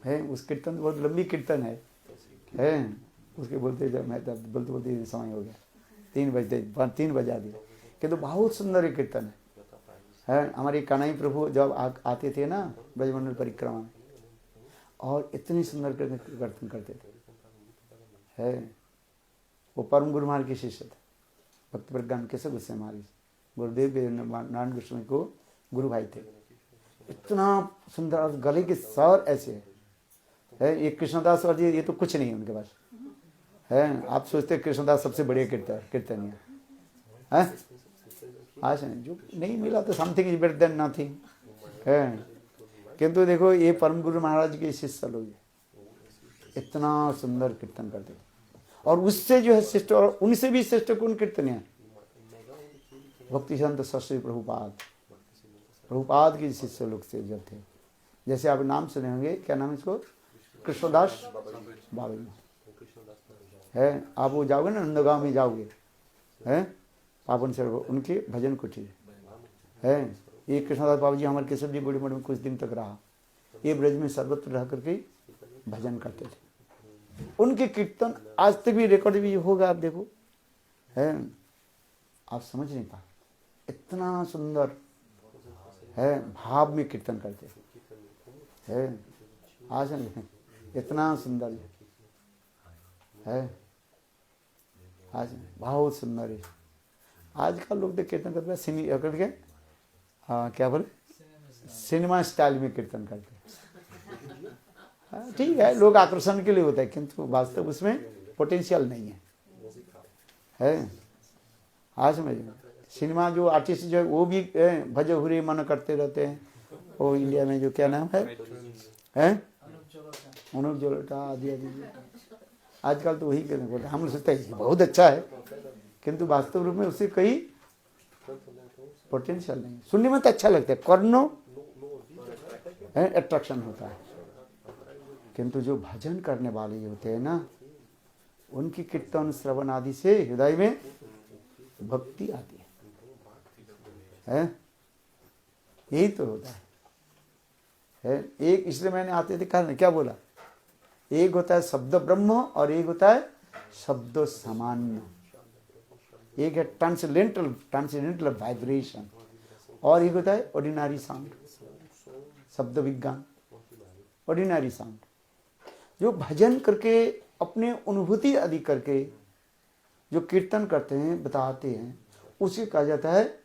Speaker 1: है। उस कीर्तन बहुत लंबी कीर्तन है। उसके बोलते जब मैं बोलते बोलते समय हो गया, 3 बजा दिया, किंतु बहुत सुंदर कीर्तन है। हमारे कन्हैया प्रभु जब आते थे ना ब्रजमंडल परिक्रमा में, और इतनी सुंदर कीर्तन करते थे है। वो परम गुरु महाराज के शिष्य थे, भक्त प्रज्ञान केशव गोस्वामी महाराज, गुरुदेव के नारायण गोस्वामी को गुरु भाई थे। इतना सुंदर, और गले के स्वर ऐसे है। ये कृष्णदास और ये तो कुछ नहीं है उनके पास है। आप सोचते कृष्णदास सबसे बड़े कीर्तनिया है। आज जो नहीं मिला तो something is better than nothing है। किंतु देखो ये परम गुरु महाराज के शिष्य लोग इतना सुंदर कीर्तन करते थे, और उससे जो है श्रेष्ठ, और उनसे भी श्रेष्ठ कौन कीर्तनिया, भक्ति संत शास्त्री प्रभुपाद के शिष्य लोग से जब थे। जैसे आप नाम सुने होंगे, क्या नाम है इसको, कृष्णदास बाबा है। आप वो जाओगे ना नंदगांव में जाओगे है, पावन सर उनके भजन कुटी है। ये कृष्णदास बाबू जी हमारे केशव जी बड़ी मठ में कुछ दिन तक रहा। ये ब्रज में सर्वत्र रह करके भजन करते थे। उनके कीर्तन आज तक भी रिकॉर्ड भी होगा, आप देखो है। आप समझ नहीं पा, इतना सुंदर है, भाव में कीर्तन करते है। आज इतना सुंदर है, आज बहुत सुंदर है। आजकल लोग तो कीर्तन करते हैं करके क्या बोले, सिनेमा स्टाइल में कीर्तन करते हैं। ठीक है, लोग आकर्षण के लिए होता है, किंतु वास्तव उसमें पोटेंशियल नहीं है। आज में सिनेमा जो आर्टिस्ट जो है वो भी भज हुरे मन करते रहते हैं। वो इंडिया में जो क्या नाम है अनुप जलोटा आदि आदि, आजकल तो वही कहते बोलते। हम लोग सोचते हैं बहुत अच्छा है, किंतु वास्तव रूप में उससे कई पोटेंशियल नहीं। सुनने में तो अच्छा लगता है, कर्णों अट्रैक्शन होता है, किंतु जो भजन करने वाले होते हैं ना, उनकी कीर्तन श्रवण आदि से हृदय में भक्ति आती है। यही तो होता है। एक इसलिए मैंने आते थे कहा क्या बोला, एक होता है शब्द ब्रह्म और एक होता है शब्द सामान्य। एक है ट्रांसेंडेंटल वाइब्रेशन और एक होता है ऑर्डिनरी साउंड, शब्द विज्ञान, ऑर्डिनरी साउंड। जो भजन करके अपने अनुभूति आदि करके जो कीर्तन करते हैं, बताते हैं, उसे कहा जाता है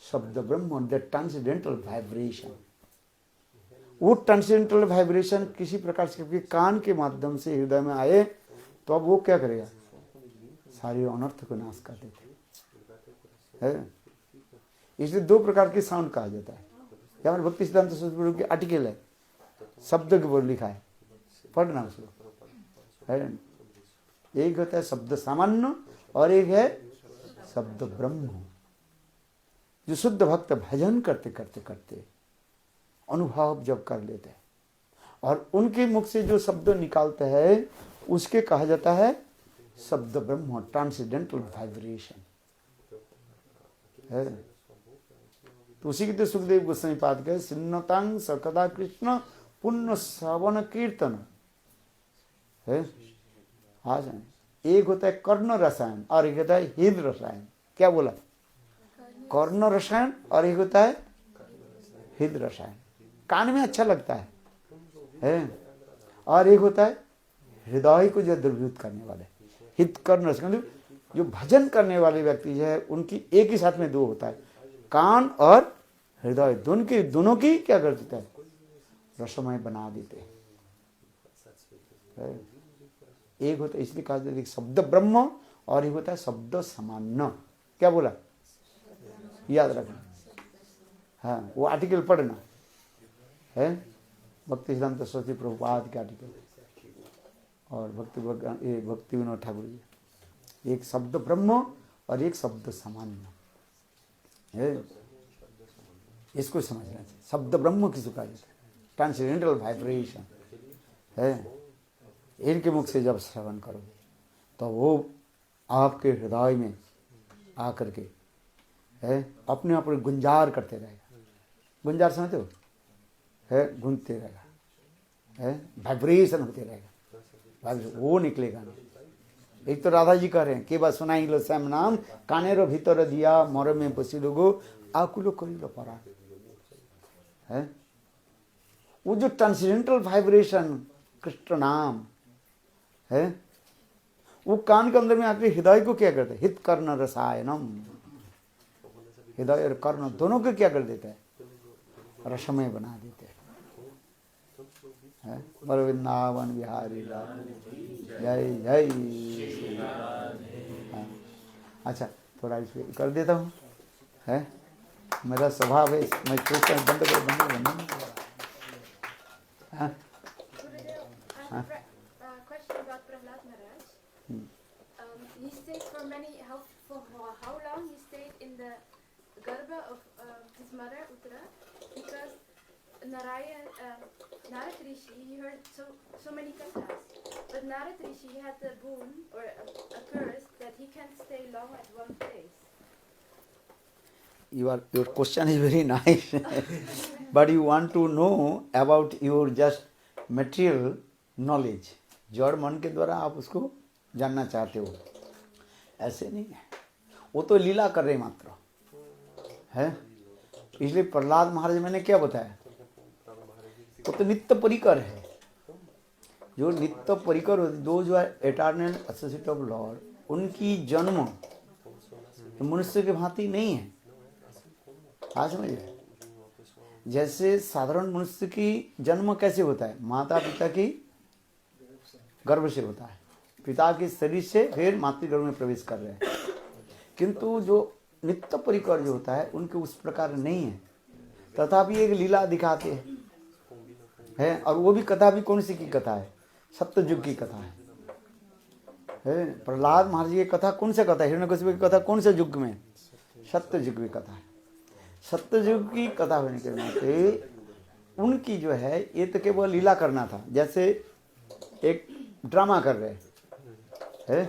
Speaker 1: शब्द ब्रह्म, द ट्रांसेंडेंटल वाइब्रेशन। वो ट्रांसेंडेंटल वाइब्रेशन किसी प्रकार से कान के माध्यम से हृदय में आए तो अब वो क्या करेगा, सारे अनर्थ को नाश कर देते हैं। इसलिए 2 प्रकार के साउंड कहा जाता है। हमारे भक्ति सिद्धांत सरस्वती की आर्टिकल है, शब्द के बोल लिखा है, पढ़ना उसको है। एक होता है शब्द सामान्य और एक है शब्द ब्रह्म। जो शुद्ध भक्त भजन करते करते करते अनुभव जब कर लेते हैं और उनके मुख से जो शब्द निकालते हैं उसके कहा जाता है शब्द ब्रह्म, ट्रांसेंडेंटल वाइब्रेशन है। तो उसी के तो सुखदेव गोस्वामी पाद के सिन्नतांग सकदा कृष्ण पुण्य श्रवण कीर्तन है। आज एक होता है कर्ण रसायन और एक होता है हृदय रसायन। क्या बोला, कर्ण रसायन और एक होता है हृदय रसायन। कान में अच्छा लगता है और एक होता है हृदय को जो द्रवीभूत करने वाले हित कर्ण रसायन। जो भजन करने वाले व्यक्ति है उनकी एक ही साथ में 2 होता है, कान और हृदय दोनों की क्या कर देता है, रसमय बना देते हैं। है। एक होता है, इसलिए कहा जाता है एक शब्द ब्रह्म और एक होता है शब्द सामान्य। क्या बोला, याद रखना। हाँ, वो आर्टिकल पढ़ना है, भक्ति सिद्धांत सरस्वती प्रभुपाद के आर्टिकल और भक्ति विनोद ठाकुर जी। एक शब्द ब्रह्म और एक शब्द सामान्य है, इसको समझना चाहिए। शब्द ब्रह्म किसको कहा जाता है? ट्रांसेंडेंटल वाइब्रेशन है। इनके मुख से जब श्रवण करोगे तो वो आपके हृदय में आकर के है अपने आप में गुंजार करते रहेगा। गुंजार समझते हो, है गूंजते रहेगा, है वाइब्रेशन होते रहेगा, वो निकलेगा ना। एक तो राधा जी कह रहे हैं कि बस सुनाई लो श्याम नाम कानेरो भीतर दिया मोर में बसी लोगो आकुलो करी लो परा है। वो जो ट्रांसेंडेंटल वाइब्रेशन कृष्ण नाम है, वो कान के अंदर में आकर हृदय को क्या करते हैं? हित कर्ण रसायनम, हृदय और कर्ण दोनों को क्या कर देता है? रसमय बना देते हैं। बर वृंदावन बिहारी लाल जय जय श्री राधे। अच्छा, थोड़ा इसमें कर देता हूँ, है मेरा स्वभाव है, मैं सोचता हूँ बंद कर हाँ
Speaker 5: Question about Prahlad Maharaj. He stayed for how long he stayed in the garbha of his mother Uttara, because Narad Rishi, he heard so many kathas, but Narad Rishi had the boon or a curse that he can't stay long at one place.
Speaker 1: Your question is very nice, but you want to know about your just material knowledge. जड़ मन के द्वारा आप उसको जानना चाहते हो, ऐसे नहीं है। वो तो लीला कर रहे मात्र है। इसलिए प्रहलाद महाराज मैंने क्या बताया, वो तो नित्य परिकर है। जो नित्य परिकर होते, दो जो है एटर्नल एसोसिएट ऑफ लॉर्ड, उनकी जन्म मनुष्य के भांति नहीं है। आज समझिए, जैसे साधारण मनुष्य की जन्म कैसे होता है? माता पिता की गर्भ से होता है, पिता के शरीर से फिर मातृगर्भ में प्रवेश कर रहे हैं। किंतु जो नित्य परिकर जो होता है उनके उस प्रकार नहीं है, तथापि एक लीला दिखाते हैं है। और वो भी कथा भी कौन सी की कथा है? सत्ययुग की कथा है। प्रहलाद महाराज की कथा कौन सा कथा है? हिरण्यकशिपु की कथा कौन से युग में? सत्ययुग की कथा है। सत्ययुग की कथा होने के नाते उनकी जो है ये तो केवल लीला करना था। जैसे एक ड्रामा कर रहे है,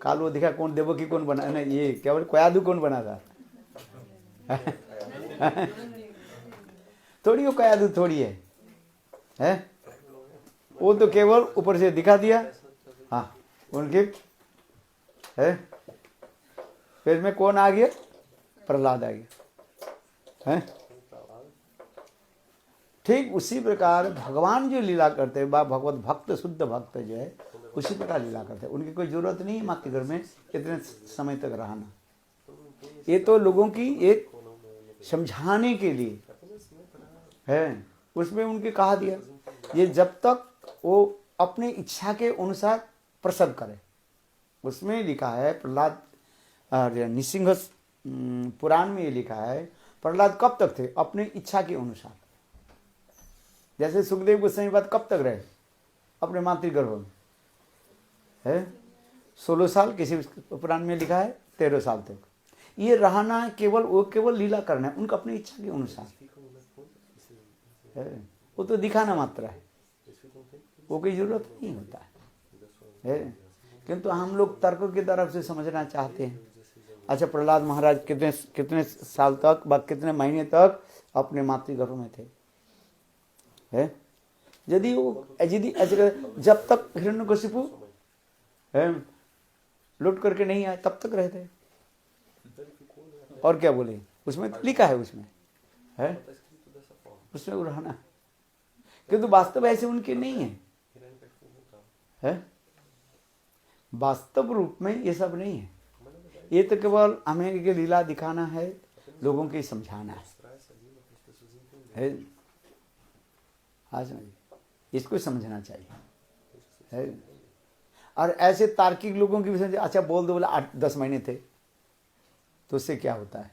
Speaker 1: काल वो दिखा कौन देवकी कौन बना ना, ये क्या बोले कोयादू कौन बना था थोड़ी वो कोयादू थोड़ी है, वो तो केवल ऊपर से दिखा दिया। हाँ, उनके है फिर में कौन आ गया? प्रहलाद आ गया है। ठीक उसी प्रकार भगवान जो लीला करते हैं, भगवत भक्त शुद्ध भक्त जो है उसी प्रकार लीला करते हैं। उनकी कोई जरूरत नहीं मातृगर्भ में इतने समय तक रहना। ये तो लोगों की एक समझाने के लिए है। उसमें उनके कहा दिया ये जब तक वो अपने इच्छा के अनुसार प्रसव करे। उसमें लिखा है प्रहलाद नृसिंह पुराण में ये लिखा है प्रहलाद कब तक थे? अपने इच्छा के अनुसार। जैसे सुखदेव गोस्वामी बाद कब तक रहे? अपने मातृगर्भ में है 16 साल, किसी पुराण में लिखा है 13 साल तक। ये रहना केवल लीला करना है, उनका अपनी इच्छा के अनुसार है। वो तो दिखाना मात्र है, वो कोई जरूरत नहीं होता है। किंतु हम लोग तर्क की तरफ से समझना चाहते हैं। अच्छा, प्रहलाद महाराज कितने साल तक कितने महीने तक अपने मातृगर्भ में थे है? यदि जब तक हिरण्यकशिपु लुट करके नहीं आए तब तक रहते। और क्या बोले? उसमें लिखा है, उसमें है, उसमें वो रहना। किंतु वास्तव ऐसे उनके नहीं है। वास्तव रूप में ये सब नहीं है। ये तो केवल हमें ये लीला दिखाना है, लोगों के समझाना है। आज इसको समझना चाहिए है। और ऐसे तार्किक लोगों की विषय अच्छा बोल दो बोले 8-10 महीने थे, तो उससे क्या होता है?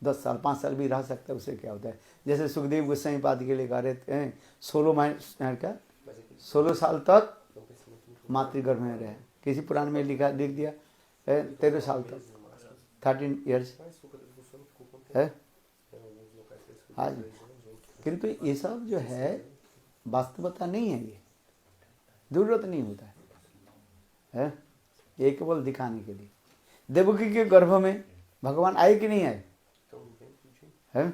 Speaker 1: 10 साल 5 साल भी रह सकता है, उससे क्या होता है? जैसे सुखदेव गोस्वामी पाद के लिए कह रहे थे 16 साल तक मातृगर्भ में रहे। किसी पुराण में लिख दिया 13 साल तक, 13 ईयर्स है। हाँ जी, किंतु ये सब जो है वास्तवता नहीं है, ये जरूरत नहीं होता है, ये केवल दिखाने के लिए। देवकी के गर्भ में भगवान आए कि नहीं आए? है?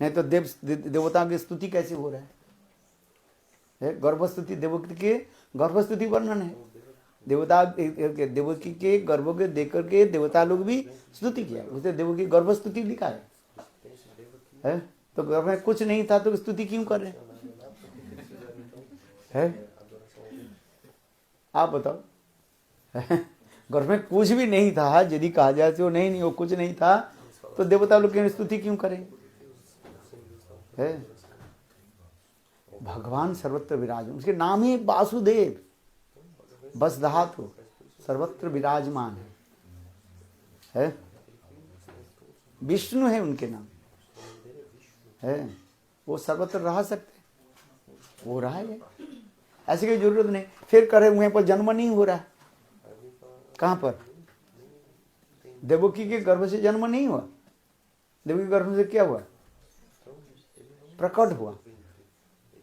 Speaker 1: नहीं तो देवता की स्तुति कैसे हो रहा है? गर्भस्तुति, देवकी के गर्भस्तुति वर्णन है। देवता देवकी के गर्भ के देख करके देवता लोग भी स्तुति किया, उसे देवकी गर्भस्तुति लिखा है। तो गर्भ में कुछ नहीं था तो स्तुति क्यों कर रहे हैं? आप बताओ, गर्भ में कुछ भी नहीं था, यदि कहा जाए तो नहीं वो कुछ नहीं था, तो देवता लोग की स्तुति क्यों करें? है भगवान सर्वत्र विराज, उसके नाम ही वासुदेव, बस धातु सर्वत्र विराजमान है। विष्णु है उनके नाम, है वो सर्वत्र रह सकते, वो रहा है, ऐसी कोई जरूरत नहीं। फिर करे वहीं पर जन्म नहीं हो रहा, कहां पर? देवकी के गर्भ से जन्म नहीं हुआ, देवकी के गर्भ से क्या हुआ? प्रकट हुआ,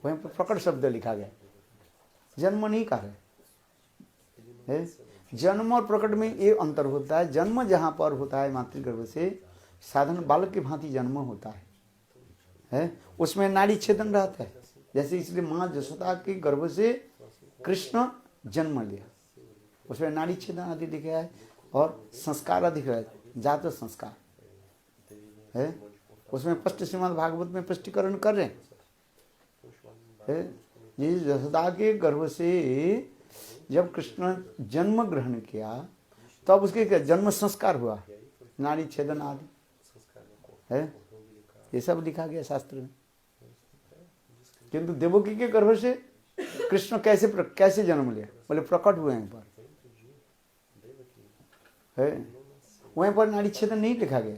Speaker 1: वहीं पर प्रकट शब्द लिखा गया, जन्म नहीं कहा है। जन्म और प्रकट में ये अंतर होता है। जन्म जहां पर होता है मातृगर्भ से, साधारण बालक की भांति जन्म होता है, उसमें नाड़ी छेदन रहता है। जैसे इसलिए माँ यशोदा के गर्भ से कृष्ण जन्म लिया, उसमें नाड़ी छेदन आदि लिखा है और संस्कार आदि है, जात संस्कार है। उसमें स्पष्ट श्रीमद् भागवत में स्पष्टीकरण कर रहे हैं। यशोदा के गर्भ से जब कृष्ण जन्म ग्रहण किया तब उसके जन्म संस्कार हुआ, नाड़ी छेदन आदि है, ये सब लिखा गया शास्त्र में। किंतु देवकी के गर्भ से कृष्ण कैसे जन्म लिया? बोले प्रकट हुए हैं पर है, वहीं पर नाड़ी छेदन नहीं लिखा गया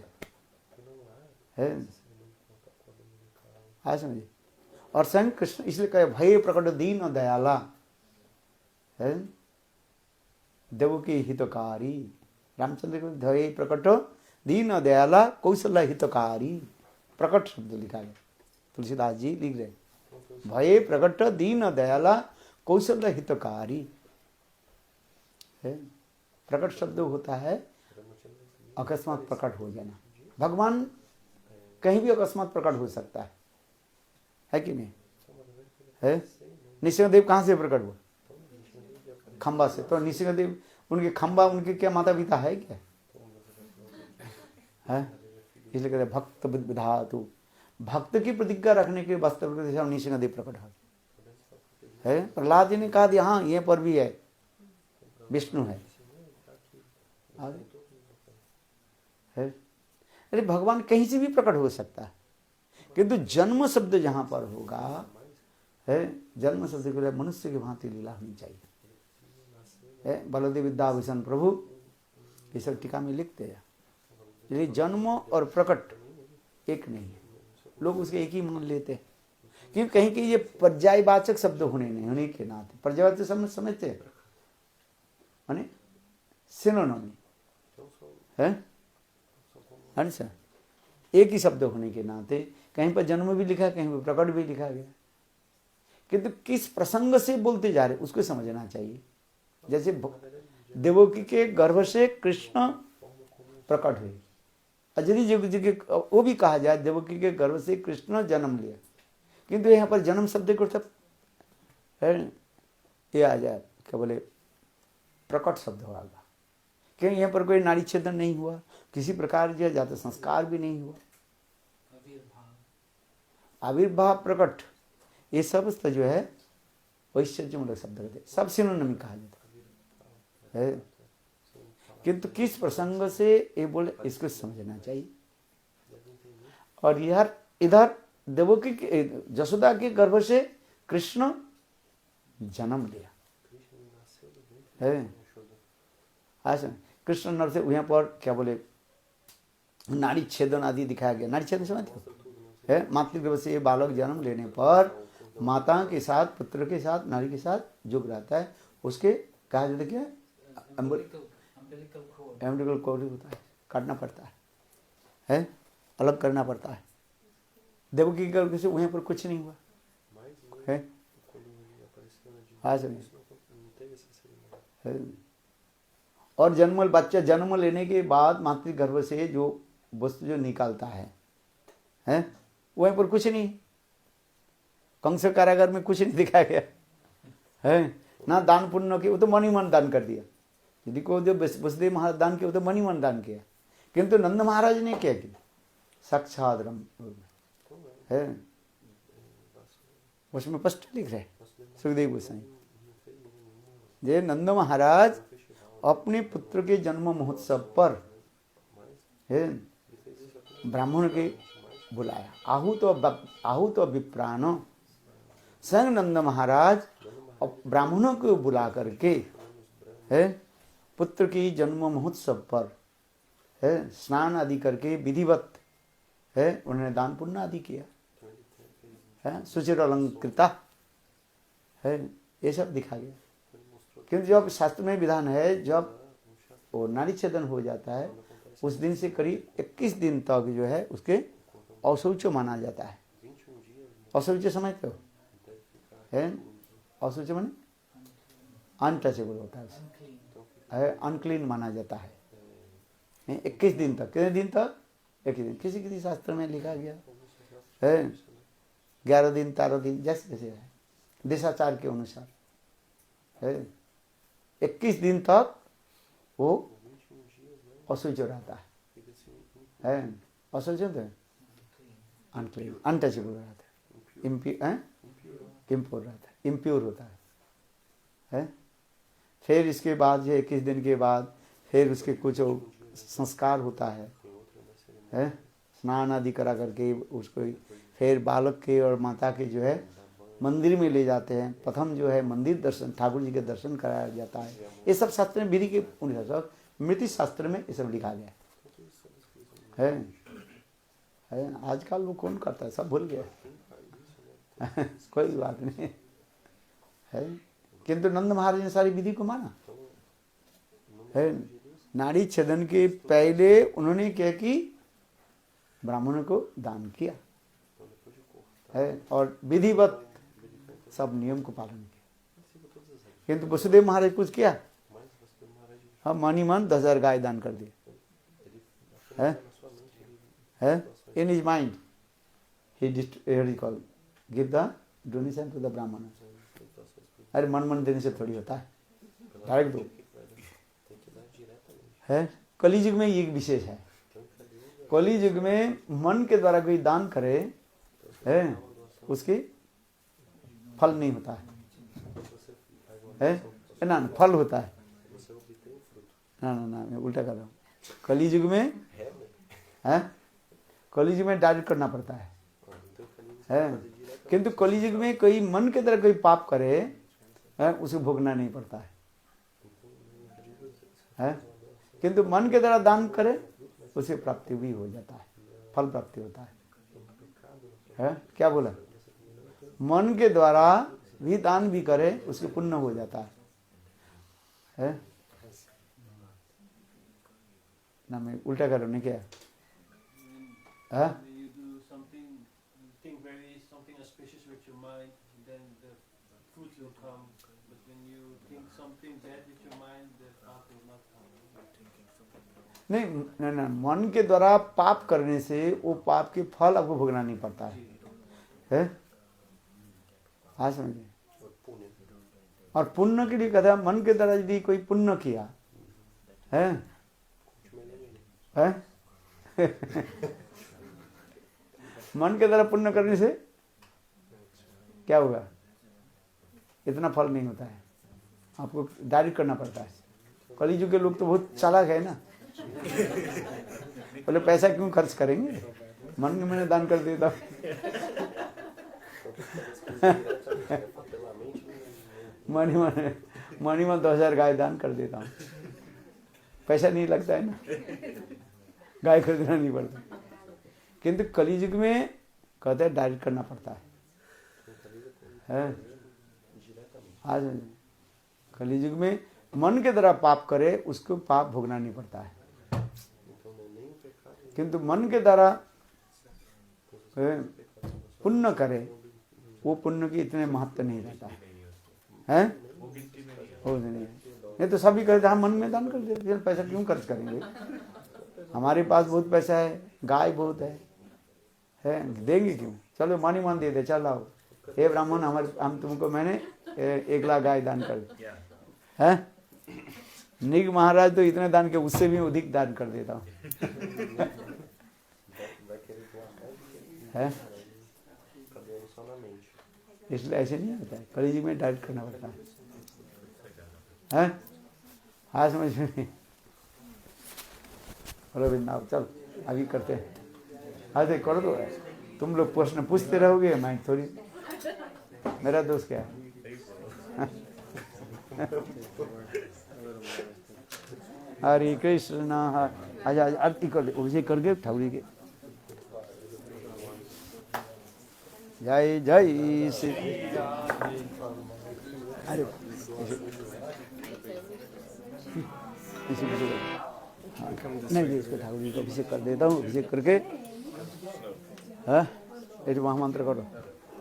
Speaker 1: है। हाँ समझिए। और स्वयं कृष्ण इसलिए कहे भय प्रकट दीन दयाला है, देवकी हितकारी। रामचंद्र को भय प्रकट दीन दयाला कौशल्य हितकारी, प्रकट शब्द लिखा गया, तुलसीदास जी लिख रहे, भय प्रकट दीन दयाला कौशल्य हितकारी है। प्रकट शब्द होता है अकस्मात प्रकट हो जाना। भगवान कहीं भी अकस्मात प्रकट हो सकता है कि नहीं? है नृसिंहदेव कहाँ से प्रकट हुआ? खंबा से। तो नृसिंहदेव उनके खंबा, उनके क्या माता पिता है क्या? है, इसलिए कहते भक्त विधातु, भक्त की प्रतिज्ञा रखने के वास्तव नृसिंहदेव प्रकट है। प्रहलाद जी ने कहा हाँ ये पर भी है, विष्णु है। अरे भगवान कहीं से भी प्रकट हो सकता है, किंतु जन्म शब्द जहां पर होगा है, जन्म शब्द के लिए मनुष्य की भांति लीला होनी चाहिए। बलदेव विद्याभूषण प्रभु ये सब टीका में लिखते हैं। यदि जन्म और प्रकट एक नहीं है, लोग उसके एक ही मान लेते हैं, क्योंकि कहीं कि ये पर्यायवाचक शब्द होने के नाते पर्यायवाचक शब्द समझते हैं, माने सिनोनिम है सर, एक ही शब्द होने के नाते कहीं पर जन्म भी लिखा, कहीं पर प्रकट भी लिखा गया, किंतु किस प्रसंग से बोलते जा रहे उसको समझना चाहिए। जैसे देवकी के गर्भ से कृष्ण प्रकट हुए, यदि वो भी कहा जाए देवकी के गर्भ से कृष्ण जन्म लिया, किंतु यहाँ पर जन्म शब्द को सब ये आ जाए क्या बोले प्रकट शब्द होगा, क्यों यहाँ पर कोई नाड़ी छेदन नहीं हुआ, किसी प्रकार जो जात संस्कार भी नहीं हुआ, आविर्भाव प्रकट ये सब जो है वैश्चर्यमूलक शब्द कहते, सब सिनोनिम कहा जाता है। किंतु किस प्रसंग से ये बोले इसको समझना चाहिए। और यार इधर देवकी के यशोदा के गर्भ से कृष्ण जन्म लिया है। आज कृष्ण नर से यहाँ पर क्या बोले नाड़ी छेदन आदि दिखाया गया। नाड़ी छेदन समझते हो है, मातृगर्भ से ये बालक जन्म लेने पर माता के साथ पुत्र के साथ नारी के साथ जुग रहता है, उसके कहा जाता है क्या एम्ब्रिकल कॉर्ड होता है, काटना पड़ता है, अलग करना पड़ता है। देवकी के गर्भ से वहीं पर कुछ नहीं हुआ है। आज और जन्म बच्चा जन्म लेने के बाद मातृगर्भ से जो वस्तु जो निकालता है वहीं पर कुछ नहीं। कंस कारागार में कुछ नहीं दिखाया गया है ना, दान पुण्य के, वो तो मन ही मन दान कर दिया। यदि को जो वसुदेव महाराज दान किया वो तो मन ही मन दान किया, किंतु नंद महाराज ने क्या किया साक्षात है, उसमें स्पष्ट लिख रहे सुखदेव गोस्वामी जे नंद महाराज अपने पुत्र के जन्म महोत्सव पर है ब्राह्मण के बुलाया, आहूत विप्राण। स्वयं नंद महाराज ब्राह्मणों को बुला करके है पुत्र की जन्म महोत्सव पर है स्नान आदि करके विधिवत है उन्होंने दान पुण्य आदि किया है, सुचिर अलंकृता है, ये सब दिखा गया। क्योंकि जब शास्त्र में विधान है जब वो नाड़ी छेदन हो जाता है उस दिन से करीब 21 दिन तक जो है उसके अशौच माना जाता है। अशौच समझते हो है, अशौच माने अनटचेबल होता है, अनक्लीन माना जाता है 21 दिन तक। कितने दिन तक? 21 दिन। किसी किसी शास्त्र में लिखा गया है 11 दिन 13 दिन जैसे जैसे है देशाचार के अनुसार है। 21 दिन तक वो अशुच रहता है, अशुच होता है अनक्लीन अनटचेबल रहता है, इम्प्योर रहता है, इम्प्योर होता है। फिर इसके बाद जो 21 दिन के बाद फिर उसके कुछ संस्कार होता है स्नान आदि करा करके उसको फिर बालक के और माता के जो है मंदिर में ले जाते हैं। प्रथम जो है मंदिर दर्शन ठाकुर जी के दर्शन कराया जाता है। ये सब शास्त्र में विधि के अनुसार मृत्यु शास्त्र में ये सब लिखा गया है। आजकल वो कौन करता है, सब भूल गया कोई बात नहीं है। किंतु नंद महाराज ने सारी विधि को माना है। नाड़ी छेदन के पहले उन्होंने क्या कि ब्राह्मणों को दान किया है और विधिवत सब नियम को पालन किया। किंतु वसुदेव महाराज कुछ किया, हम मानी मन 10,000 गाय दान कर दिए है in his mind he give the donation to the Brahmin. अरे मन मन देने से थोड़ी होता है, डायरेक्ट दो है। कली युग में ये विशेष है, कली युग में मन के द्वारा कोई दान करे है उसके फल नहीं होता है ना, फल होता है ना ना ना, मैं उल्टा कर रहा हूँ। कली युग में है, कली युग में डायरेक्ट करना पड़ता है। किंतु कली युग में कोई मन के द्वारा कोई पाप करे है उसे भोगना नहीं पड़ता है। किंतु मन के द्वारा दान करे उसे प्राप्ति भी हो जाता है, फल प्राप्ति होता है। क्या बोला? मन के द्वारा भी दान भी करे उसके पुण्य हो जाता है ना। मैं उल्टा कर रहा हूँ क्या है? नहीं नहीं नहीं, मन के द्वारा पाप करने से वो पाप के फल आपको भोगना नहीं पड़ता है। हाँ समझिए। और पुण्य के लिए कहता है मन के द्वारा यदि कोई पुण्य किया है मन के द्वारा पुण्य करने से क्या होगा? इतना फल नहीं होता है, आपको डायरेक्ट करना पड़ता है। कलयुग के लोग तो बहुत चालाक है ना, बोले पैसा क्यों खर्च करेंगे, मन में मैंने दान कर दिया था मनी मन 2000 गाय दान कर देता हूँ, पैसा नहीं लगता है ना, गाय खरीदना नहीं पड़ता। किंतु कलयुग में कहते हैं डायरेक्ट करना पड़ता है? आज कलयुग में मन के द्वारा पाप करे उसको पाप भोगना नहीं पड़ता है, किंतु मन के द्वारा पुण्य करे वो पुण्य की इतने महत्व नहीं रहता है, हैं? हो नहीं तो सभी कहते हैं हम मन में दान कर देते, पैसा क्यों खर्च करेंगे, हमारे पास बहुत पैसा है, गाय बहुत है देंगे क्यों, चलो मानी मान दे दे, चल आओ हे ब्राह्मण हम तुमको मैंने 1 लाख गाय दान कर दी है। निग महाराज तो इतने दान के उससे भी अधिक दान कर देता हूँ है, इसलिए ऐसे नहीं होता है, कलयुग में डायरेक्ट करना पड़ता है। हाँ समझ में बोलो बिंदाव, चल अभी करते हैं, अरे करो तो, तुम लोग प्रश्न पूछते रहोगे मैं थोड़ी, मेरा दोस्त क्या है हरे कृष्ण। आज आरती कर उसे करके ठाकुरी के जय जय श्री। अरे नहीं इसको ठाकुर जी को अभिषेक कर देता हूँ, अभिषेक करके हाँ ये महामंत्र करो।